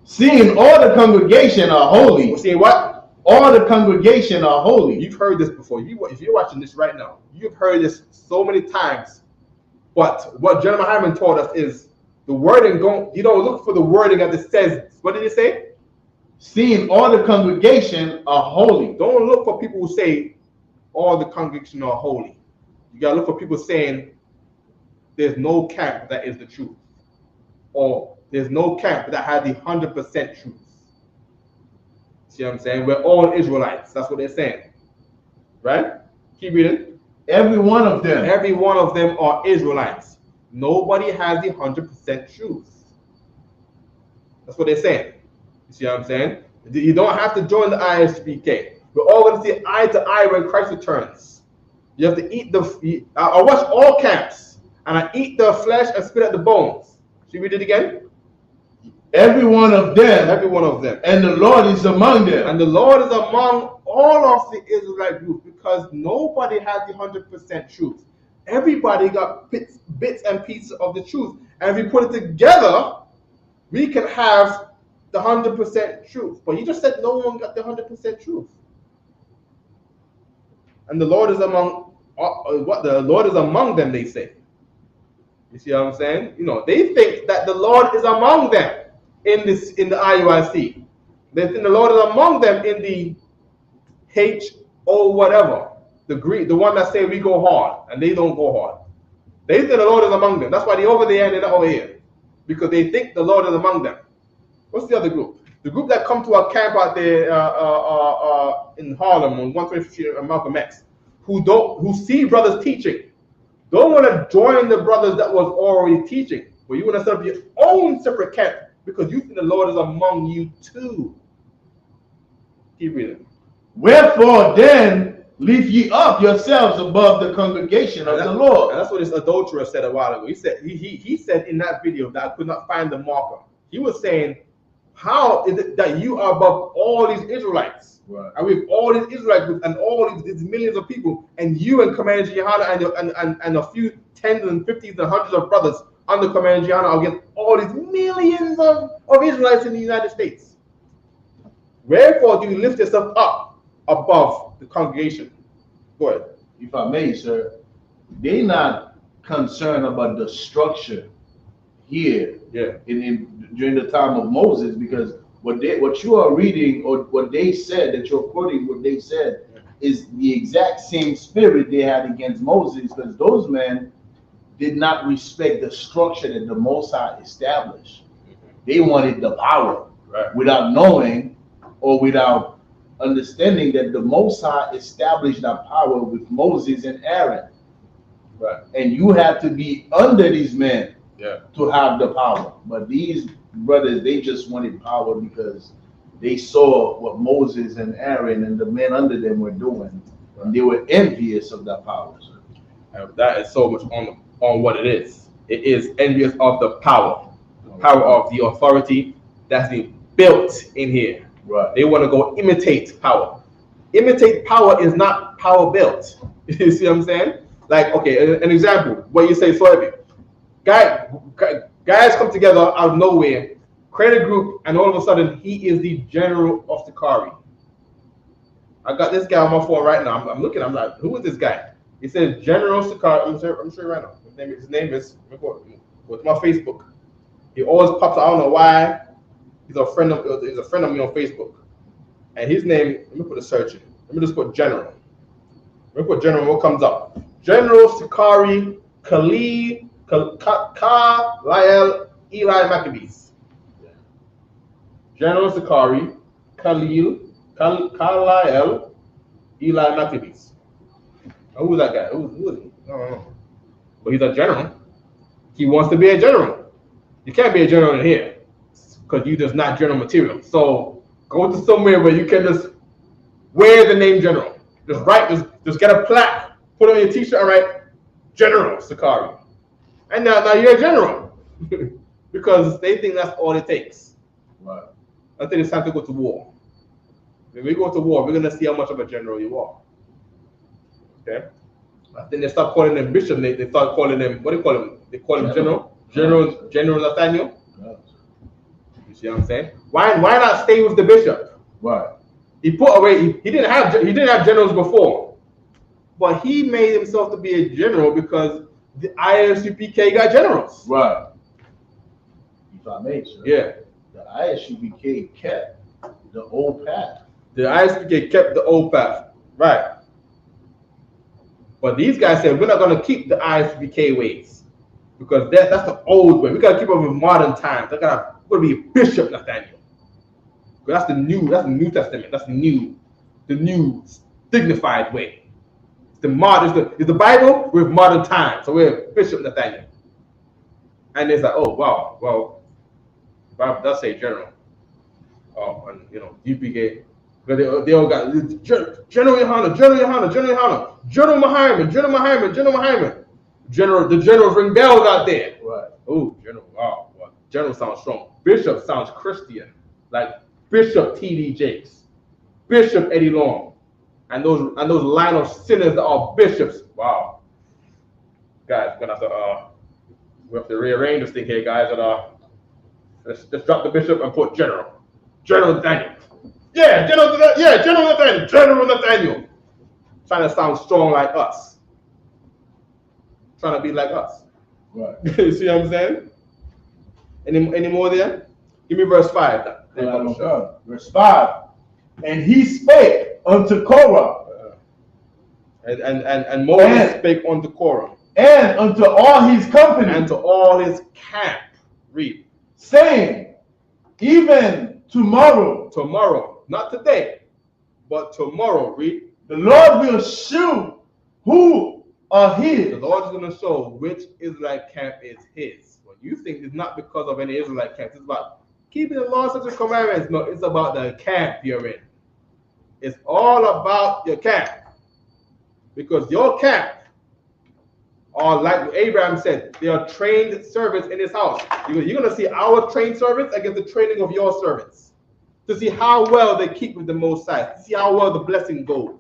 [SPEAKER 2] Seeing all the congregation are holy.
[SPEAKER 1] Seeing what?
[SPEAKER 2] All the congregation are holy.
[SPEAKER 1] You've heard this before. If you're watching this right now, you've heard this so many times. But what General Hyman taught us is the wording. You don't look for the wording that it says. What did he say?
[SPEAKER 2] Seeing all the congregation are holy.
[SPEAKER 1] Don't look for people who say all the congregation are holy. You gotta look for people saying there's no camp that is the truth, or there's no camp that has the 100% truth. See what I'm saying? We're all Israelites. That's what they're saying, right? Keep reading.
[SPEAKER 2] Every one of them.
[SPEAKER 1] Every one of them are Israelites. Nobody has the 100% truth. That's what they're saying. You see what I'm saying? You don't have to join the Isupk. We're all going to see eye to eye when Christ returns. You have to eat I watch all camps, and I eat the flesh and spit at the bones. Should we read it again?
[SPEAKER 2] Every one of them.
[SPEAKER 1] Every one of them.
[SPEAKER 2] And the Lord is among them.
[SPEAKER 1] And the Lord is among all of the Israelite group, because nobody has the 100% truth. Everybody got bits and pieces of the truth. And if we put it together, we can have the 100% truth. But you just said no one got the 100% truth. And the Lord is among the Lord is among them, they say. You see what I'm saying? They think that the Lord is among them in the IUIC. They think the Lord is among them in the HO whatever, the Greek, the one that say we go hard, and they don't go hard. They think the Lord is among them. That's why they over there and they're not over here, because they think the Lord is among them. What's the other group? The group that come to a camp out there in Harlem on 125th Street and Malcolm X, who see brothers teaching, don't want to join the brothers that was already teaching, but you want to set up your own separate camp because you think the Lord is among you too. Keep reading.
[SPEAKER 2] Wherefore then lift ye up yourselves above the congregation of the Lord.
[SPEAKER 1] And that's what this adulterer said a while ago. He said he said in that video that I could not find the marker. He was saying, how is it that you are above all these Israelites?
[SPEAKER 2] Right.
[SPEAKER 1] And with all these Israelites and all these millions of people, and you and Commander Gianna and a few tens and fifties and hundreds of brothers under Commander Gianna against all these millions of Israelites in the United States. Wherefore do you lift yourself up above the congregation? Go ahead.
[SPEAKER 2] If I may, sir, they're not concerned about the structure here during the time of Moses, because what you are reading, or what they said, that you're quoting what they said, is the exact same spirit they had against Moses, because those men did not respect the structure that the Most High established. They wanted the power,
[SPEAKER 1] right,
[SPEAKER 2] without knowing or without understanding that the Most High established that power with Moses and Aaron.
[SPEAKER 1] Right.
[SPEAKER 2] And you have to be under these men to have the power. But these brothers, they just wanted power because they saw what Moses and Aaron and the men under them were doing. Right. And they were envious of that power.
[SPEAKER 1] And that is so much on what it is. It is envious of the power of the authority that's being built in here.
[SPEAKER 2] Right.
[SPEAKER 1] They want to go imitate power. Imitate power is not power built. You see what I'm saying? Like, okay, an example, what you say, soybean. Guys come together out of nowhere, create a group, and all of a sudden, he is the general of the Sakari. I got this guy on my phone right now. I'm looking, I'm like, who is this guy? He says General Sakari. I'm sure right now. His name is, go to my Facebook. He always pops out, I don't know why. He's a friend of me on Facebook. And his name, let me put a search in. Let me just put General. We put general, what comes up? General Sakari, Khalil, Khalil, Eli Maccabees. General Sakari, Khalil, Eli Maccabees. Who was that guy? Who is he? I don't know. But he's a general. He wants to be a general. You can't be a general in here because you just not general material. So go to somewhere where you can just wear the name general. Just write, just get a plaque, put it on your t-shirt and write General Sakari. And now you're a general. Because they think that's all it takes.
[SPEAKER 2] Right.
[SPEAKER 1] I think it's time to go to war. When we go to war, we're gonna see how much of a general you are. Okay? I think they start calling them bishop, they start calling them, what do you call him? They call him General Nathaniel.
[SPEAKER 2] Yes.
[SPEAKER 1] You see what I'm saying? Why not stay with the bishop?
[SPEAKER 2] Right.
[SPEAKER 1] He put away. He didn't have generals before, but he made himself to be a general because the ISUPK got generals.
[SPEAKER 2] Right. If I may, sir.
[SPEAKER 1] Yeah.
[SPEAKER 2] The ISUPK kept the old path.
[SPEAKER 1] The ISUPK kept the old path. Right. But these guys said we're not going to keep the ISUPK ways because that's the old way. We got to keep up with modern times. We're going to be Bishop Nathaniel. That's the New Testament. That's the new dignified way. It's the Bible with modern times. So we're Bishop Nathaniel. And it's like, oh wow, well, the Bible does say general. And UPK, because they all got General Yohana, General Mahaiman. The generals ring bells out there.
[SPEAKER 2] Right.
[SPEAKER 1] Oh, general, wow. Well, general sounds strong. Bishop sounds Christian. Like Bishop T.D. Jakes, Bishop Eddie Long, and those line of sinners that are bishops. Wow, guys, we have to rearrange this thing here, guys. And let's drop the bishop and put General Nathaniel. Yeah, General Nathaniel. Trying to sound strong like us. Trying to be like us.
[SPEAKER 2] Right.
[SPEAKER 1] You see what I'm saying? Any more there? Give me verse 5.
[SPEAKER 2] Verse 5. And he spake unto Korah.
[SPEAKER 1] And Moses spake unto Korah.
[SPEAKER 2] And unto all his company.
[SPEAKER 1] And to all his camp. Read.
[SPEAKER 2] Saying, even tomorrow.
[SPEAKER 1] Tomorrow. Not today. But tomorrow. Read.
[SPEAKER 2] The Lord will shew who are his.
[SPEAKER 1] The Lord is going to show which Israelite camp is his. What you think is not because of any Israelite camp. It's about keeping the laws and the commandments. No, it's about the camp you're in. It's all about your camp. Because your camp are like Abraham said, they are trained servants in his house. You're going to see our trained servants against the training of your servants. To see how well they keep with the Most High. To see how well the blessing goes.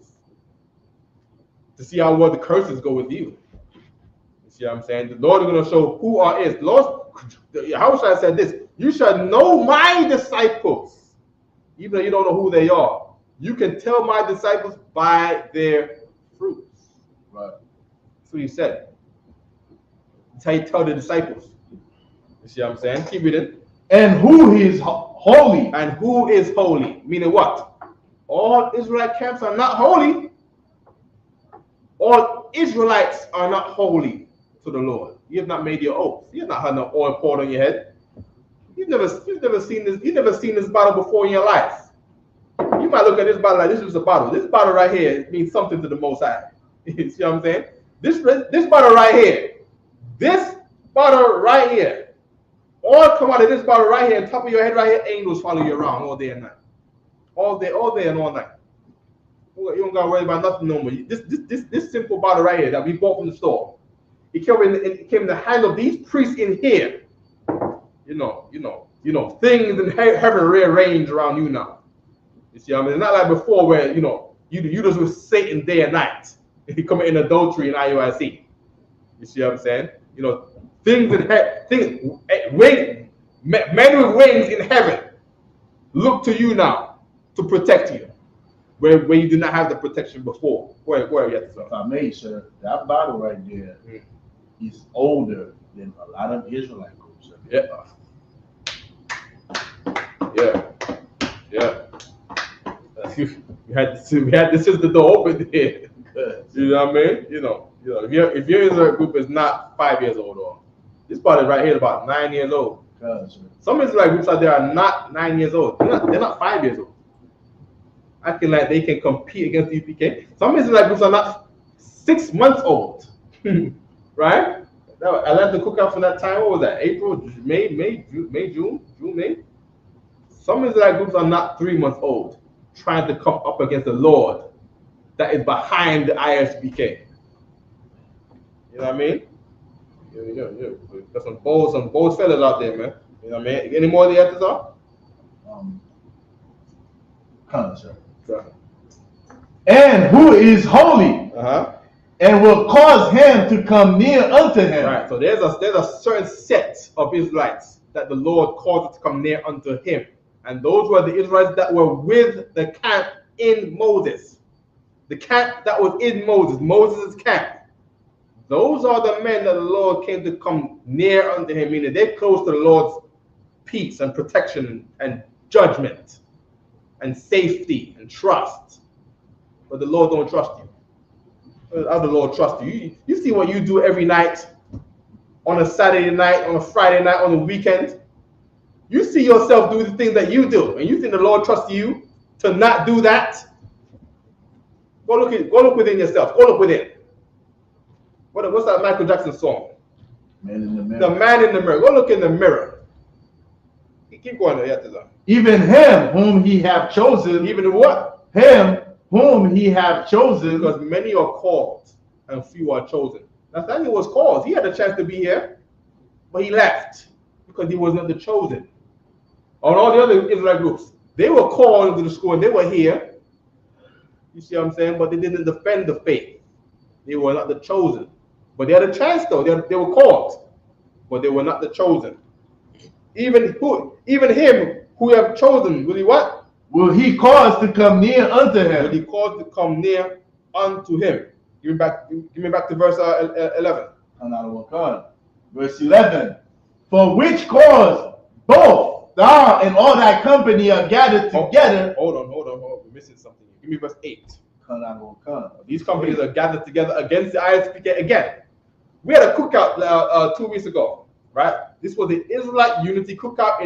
[SPEAKER 1] To see how well the curses go with you. You see what I'm saying? The Lord is going to show who are his. How should I say this? You shall know my disciples, even though you don't know who they are. You can tell my disciples by their fruits.
[SPEAKER 2] Right.
[SPEAKER 1] That's what he said. That's how you tell the disciples. You see what I'm saying? Keep reading.
[SPEAKER 2] And who is holy.
[SPEAKER 1] And who is holy? Meaning what? All Israelite camps are not holy. All Israelites are not holy to the Lord. You have not made your oath. You have not had no oil poured on your head. You've never seen this. You've never seen this bottle before in your life. You might look at this bottle like this is a bottle. This bottle right here means something to the Most High. You see what I'm saying? This bottle right here. This bottle right here. All come out of this bottle right here, on top of your head right here. Angels follow you around all day and night. All day and all night. You don't gotta worry about nothing no more. This simple bottle right here that we bought from the store. It came in the hand of these priests in here. You know, things in heaven rearranged around you now. You see what I mean? It's not like before where, you just with Satan day and night. He coming in adultery in IUIC. You see what I'm saying? Things in heaven, men with wings in heaven look to you now to protect you. Where you did not have the protection before. Where yes, sir.
[SPEAKER 2] If I may, sir, that bottle right there is older than a lot of Israelite groups.
[SPEAKER 1] Yeah. We had the door open here. You You know what I mean? If your Israelite group is not 5 years old, or this part right here is about 9 years old. Some Israelite groups out there are not 9 years old. They're not 5 years old. Acting like they can compete against the UPK. Some Israelite groups are not 6 months old. Right? I left the cookout from that time. What was that? April, May, June. Some Israelite groups are not 3 months old, trying to come up against the Lord that is behind the ISBK. You know what I mean? There's some bold fellas out there, man. You know what I mean? Any more of the answers are?
[SPEAKER 2] Sir. And who is holy, and will cause him to come near unto him.
[SPEAKER 1] Right. So there's a certain set of Israelites that the Lord caused to come near unto him, and those were the Israelites that were with the camp in Moses. The camp that was in Moses' camp. Those are the men that the Lord came to come near unto him, meaning they're close to the Lord's peace and protection and judgment and safety and trust. But the Lord don't trust you. How the Lord trust you? You see what you do every night, on a Saturday night, on a Friday night, on the weekend. You see yourself do the things that you do, and you think the Lord trusts you to not do that? Go look within yourself. Go look within. What's that Michael Jackson song?
[SPEAKER 2] Man in the mirror.
[SPEAKER 1] The man in the mirror. Go look in the mirror. Keep going there.
[SPEAKER 2] Even him whom he have chosen.
[SPEAKER 1] Even what?
[SPEAKER 2] Him whom he have chosen.
[SPEAKER 1] Because many are called and few are chosen. Nathaniel was called. He had a chance to be here, but he left because he was not the chosen. On all the other Israelite groups, they were called into the school and they were here. You see what I'm saying? But they didn't defend the faith. They were not the chosen. But they had a chance though. They were called, but they were not the chosen. Even him who have chosen, will he what?
[SPEAKER 2] Will he cause to come near unto him?
[SPEAKER 1] Will he cause to come near unto him? Give me back to verse 11.
[SPEAKER 2] Verse 11. For which cause both thou and all thy company are gathered together.
[SPEAKER 1] Hold on. We're missing something. Give me verse 8. These companies are gathered together against the ISPK again. We had a cookout 2 weeks ago, right? This was the Israelite Unity Cookout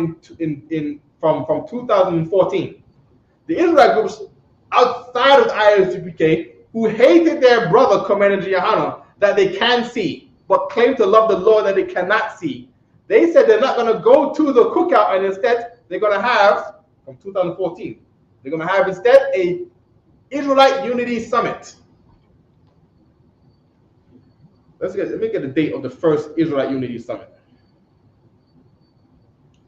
[SPEAKER 1] from 2014. The Israelite groups outside of the ISPK who hated their brother, Commander Johanna, that they can see, but claim to love the Lord that they cannot see. They said they're not going to go to the cookout, and instead they're going to have, from 2014, they're going to have instead a Israelite Unity Summit. Let me get the date of the first Israelite Unity Summit.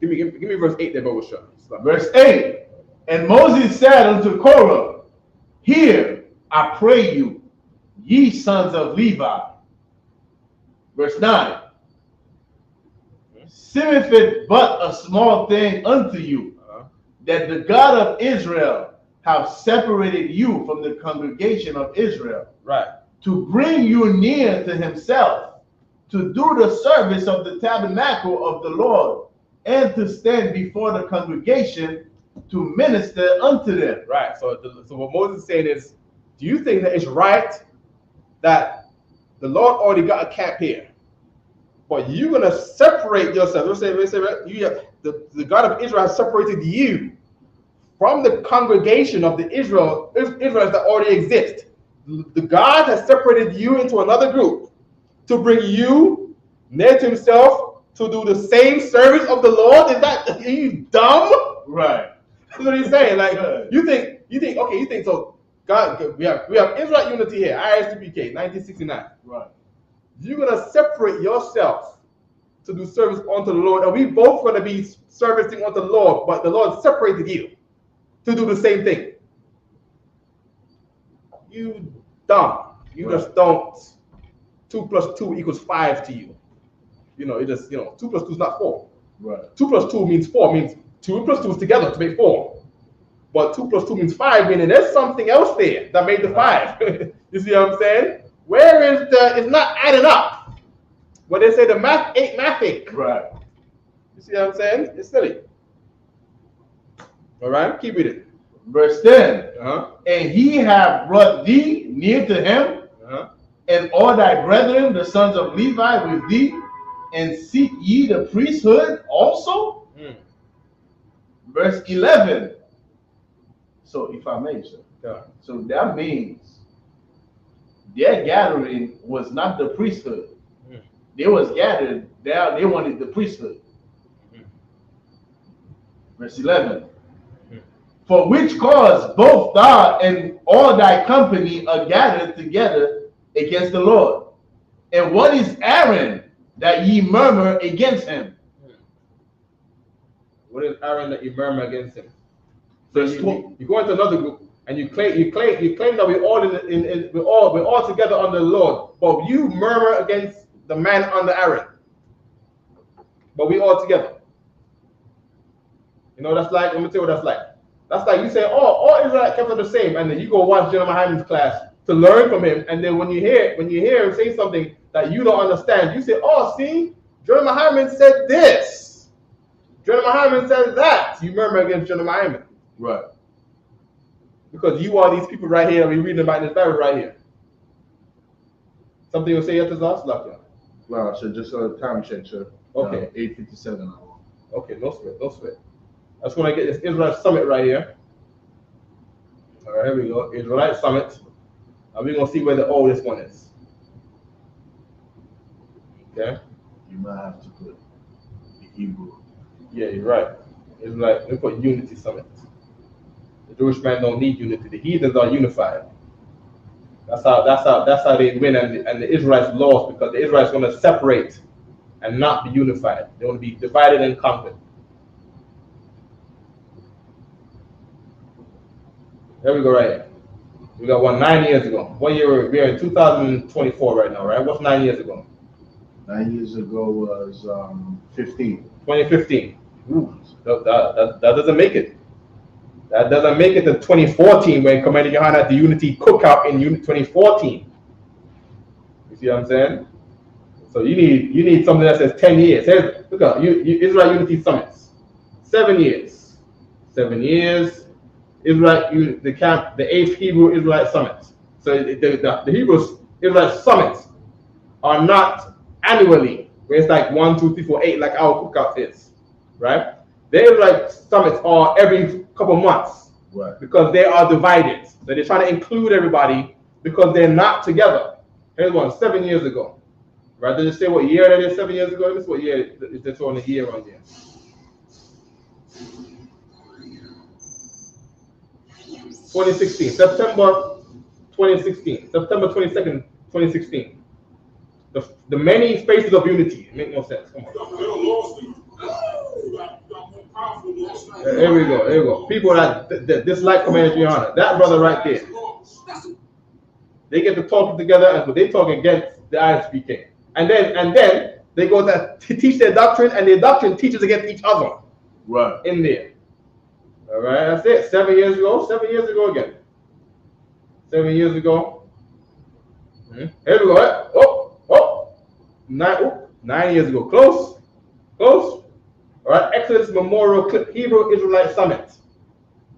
[SPEAKER 1] Give me verse 8 there, Babusha.
[SPEAKER 2] Verse 8. And Moses said unto Korah, Hear, I pray you, ye sons of Levi. Verse 9. Seemeth it but a small thing unto you, that the God of Israel have separated you from the congregation of Israel.
[SPEAKER 1] Right.
[SPEAKER 2] To bring you near to himself, to do the service of the tabernacle of the Lord, and to stand before the congregation to minister unto them.
[SPEAKER 1] Right. So what Moses is saying is, do you think that it's right that the Lord already got a camp here, but you're gonna separate yourself? Let's say the God of Israel has separated you from the congregation of the Israelites that already exist. The God has separated you into another group to bring you near to himself to do the same service of the Lord. Are you dumb?
[SPEAKER 2] Right.
[SPEAKER 1] That's what he's saying. Like you think so. God, we have Israelite Unity here, ISUPK, 1969.
[SPEAKER 2] Right.
[SPEAKER 1] You're gonna separate yourself to do service unto the Lord, and we both gonna be servicing unto the Lord, but the Lord separated you to do the same thing. You dumb. You just don't. 2 + 2 = 5 to you. It just 2 + 2 is not 4.
[SPEAKER 2] Right.
[SPEAKER 1] 2 + 2 means 4. Means 2 + 2 is together to make 4. But 2 + 2 means 5, meaning there's something else there that made the 5. You see what I'm saying? Where is it's not adding up. When they say the math ain't mathing.
[SPEAKER 2] Right.
[SPEAKER 1] You see what I'm saying? It's silly. All right, keep reading.
[SPEAKER 2] Verse 10. And he have brought thee near to him And all thy brethren, the sons of Levi, with thee, and seek ye the priesthood also? Verse 11. So, if I may, sir.
[SPEAKER 1] Yeah.
[SPEAKER 2] So that means their gathering was not the priesthood. They was gathered, they wanted the priesthood. Verse 11. For which cause both thou and all thy company are gathered together against the Lord. And what is Aaron that ye murmur against him?
[SPEAKER 1] What is Aaron that you murmur against him? So you go into another group and you claim that we're all together under the Lord, but you murmur against the man under Aaron. But we all together. You know what that's like? Let me tell you what that's like. That's like you say, oh, all Israelites kept the same, and then you go watch Jeremiah Hyman's class to learn from him, and then when you hear him say something that you don't understand, you say, oh, see, Jeremiah Hyman said this. Jeremiah Hyman said that. You murmur against Jeremiah Hyman.
[SPEAKER 2] Right.
[SPEAKER 1] Because you are these people right here, we're reading about this Bible right here. Something you'll say after us, Lafayette?
[SPEAKER 2] Well, so just a time check, sir.
[SPEAKER 1] Okay.
[SPEAKER 2] 8:57.
[SPEAKER 1] Okay, no sweat. I just want to get this Israelite summit right here. All right, here we go. Israelite summit. And we're going to see where the oldest one is. Okay?
[SPEAKER 2] You might have to put the Hebrew.
[SPEAKER 1] Yeah, you're right. Israelite, we put unity summit. The Jewish man don't need unity. The heathens are unified. That's how they win, and the Israelites lost because the Israelites want to separate and not be unified. They want to be divided and conquered. There we go, right here. We got one 9 years ago. 1 year, we're in 2024 right now, right? What's 9 years ago?
[SPEAKER 2] 9 years ago was 15.
[SPEAKER 1] 2015. Ooh, that doesn't make it. That doesn't make it to 2014 when Commander Johanna had the Unity Cookout in 2014. You see what I'm saying? So you need something that says 10 years. Here's, look at Israel Unity Summits. 7 years. 7 years. Israel, the 8th Hebrew Israelite Summit. So the Hebrew Israelite Summits are not annually, where it's like 1, 2, 3, 4, 8, like our cookout is, right? The Israelite Summits are every couple months,
[SPEAKER 2] right? Because
[SPEAKER 1] they are divided. So they're trying to include everybody because they're not together. Here's one 7 years ago, right? Did it say what year that is 7 years ago? This is what year it's on the year on there. 2016, September 2016, September 22nd, 2016. The many spaces of unity. It makes no sense. Come on. Here we go. People that dislike Commander Gianna. That brother right there. They get to talking together and they talk against the Isupk. And then they go to teach their doctrine, and their doctrine teaches against each other.
[SPEAKER 2] Right.
[SPEAKER 1] In there. All right, that's it. 7 years ago. 7 years ago again. 7 years ago. Here we go. 9 years ago. Close. All right, Exodus Memorial Hebrew Israelite Summit.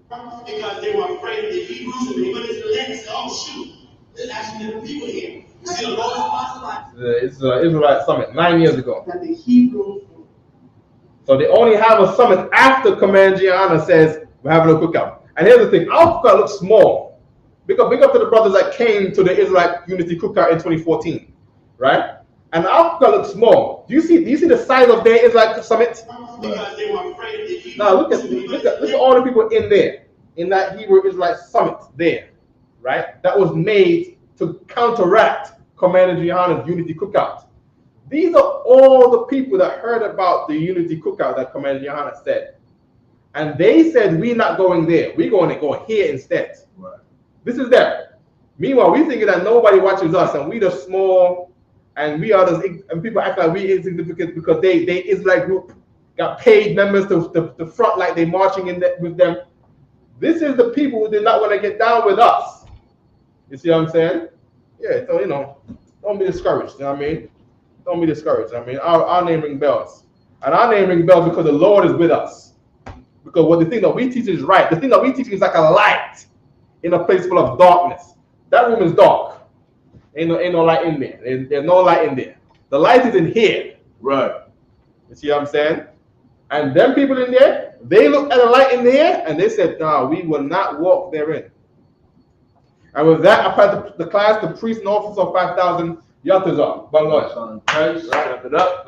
[SPEAKER 3] Because they were afraid of the Hebrews, and they went into the land and said, oh shoot, there's actually different people here. You see the Lord is
[SPEAKER 1] It's the Israelite Summit 9 years ago.
[SPEAKER 3] that the Hebrews.
[SPEAKER 1] So they only have a summit after Command Gianna says we're having a cookout. And here's the thing, our cookout looks small. Big up to the brothers that came to the Israelite Unity Cookout in 2014, right? And our cookout looks small. Do you see the size of their Israelite summit?
[SPEAKER 3] Because they were afraid of the Hebrews.
[SPEAKER 1] Now look at all the people in there, in that Hebrew Israelite summit there, right? That was made to counteract Commander Gianna's Unity Cookout. These are all the people that heard about the Unity Cookout that Commander Johanna said. And they said, we're not going there. We're going to go here instead.
[SPEAKER 2] Right.
[SPEAKER 1] This is them. Meanwhile, we thinking that nobody watches us and we the small and we are the, and people act like we insignificant because they Israelite group got paid members to front like they marching with them. This is the people who did not want to get down with us. You see what I'm saying? Yeah, so don't be discouraged. You know what I mean? Don't be discouraged. I mean, our name rings bells. And our name rings bells because the Lord is with us. Because what the thing that we teach is right. The thing that we teach is like a light in a place full of darkness. That room is dark. Ain't no light in there. There's no light in there. The light is in here.
[SPEAKER 2] Right.
[SPEAKER 1] You see what I'm saying? And them people in there, they looked at the light in there and they said, "No, we will not walk therein." And with that, I pass the class to priest and officer of 5,000 HAZAHAB. Bangladesh.
[SPEAKER 2] Son Christ. Wrap it up.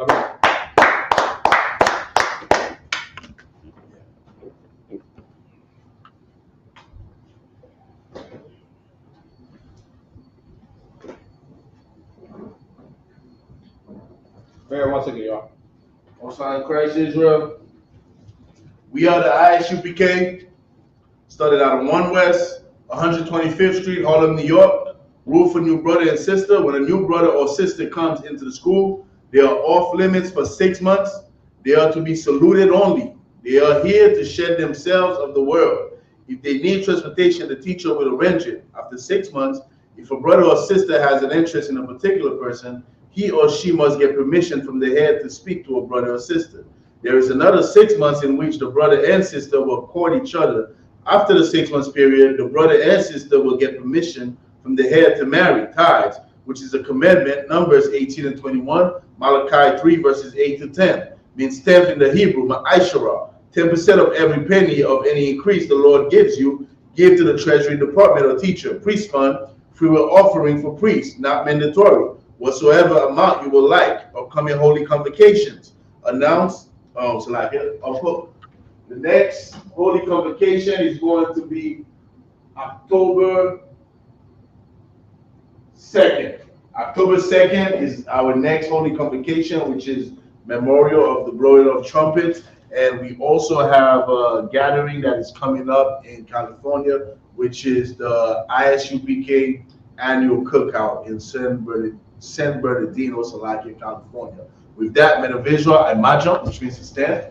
[SPEAKER 1] Wait 1 second, y'all.
[SPEAKER 2] On sign Christ Israel. We are the Isupk. Started out of 1 West, 125th Street, Harlem, New York. Rule for new brother and sister. When a new brother or sister comes into the school, they are off limits for 6 months. They are to be saluted only. They are here to shed themselves of the world. If they need transportation, the teacher will arrange it. After 6 months, if a brother or sister has an interest in a particular person, he or she must get permission from the head to speak to a brother or sister. There is another 6 months in which the brother and sister will court each other. After the 6 months period, the brother and sister will get permission from the head to marry, tithes, which is a commandment, Numbers 18 and 21, Malachi 3 verses 8 to 10, means tenth in the Hebrew, ma'ashara, 10% of every penny of any increase the Lord gives you, give to the treasury department or teacher, priest fund, free will offering for priests, not mandatory, whatsoever amount you will like, upcoming holy convocations, announce, the next holy convocation is going to be October 2nd. October 2nd is our next holy convocation, which is memorial of the blowing of trumpets. And we also have a gathering that is coming up in California, which is the Isupk annual cookout in San Bernardino, Salakia, California. With that, men of Israel, I majam, which means to stand.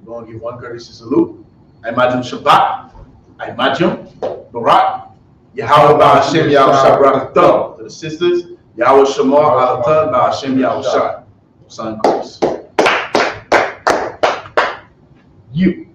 [SPEAKER 2] We're going to give one courtesy salute. I majam Shabbat. I majam Barak. Yahweh Ba'Hashem Yahweh Shabbat. To the sisters, Yahweh Shamar Alatan Ba'Hashem Yahweh Shai. Son Christ. You.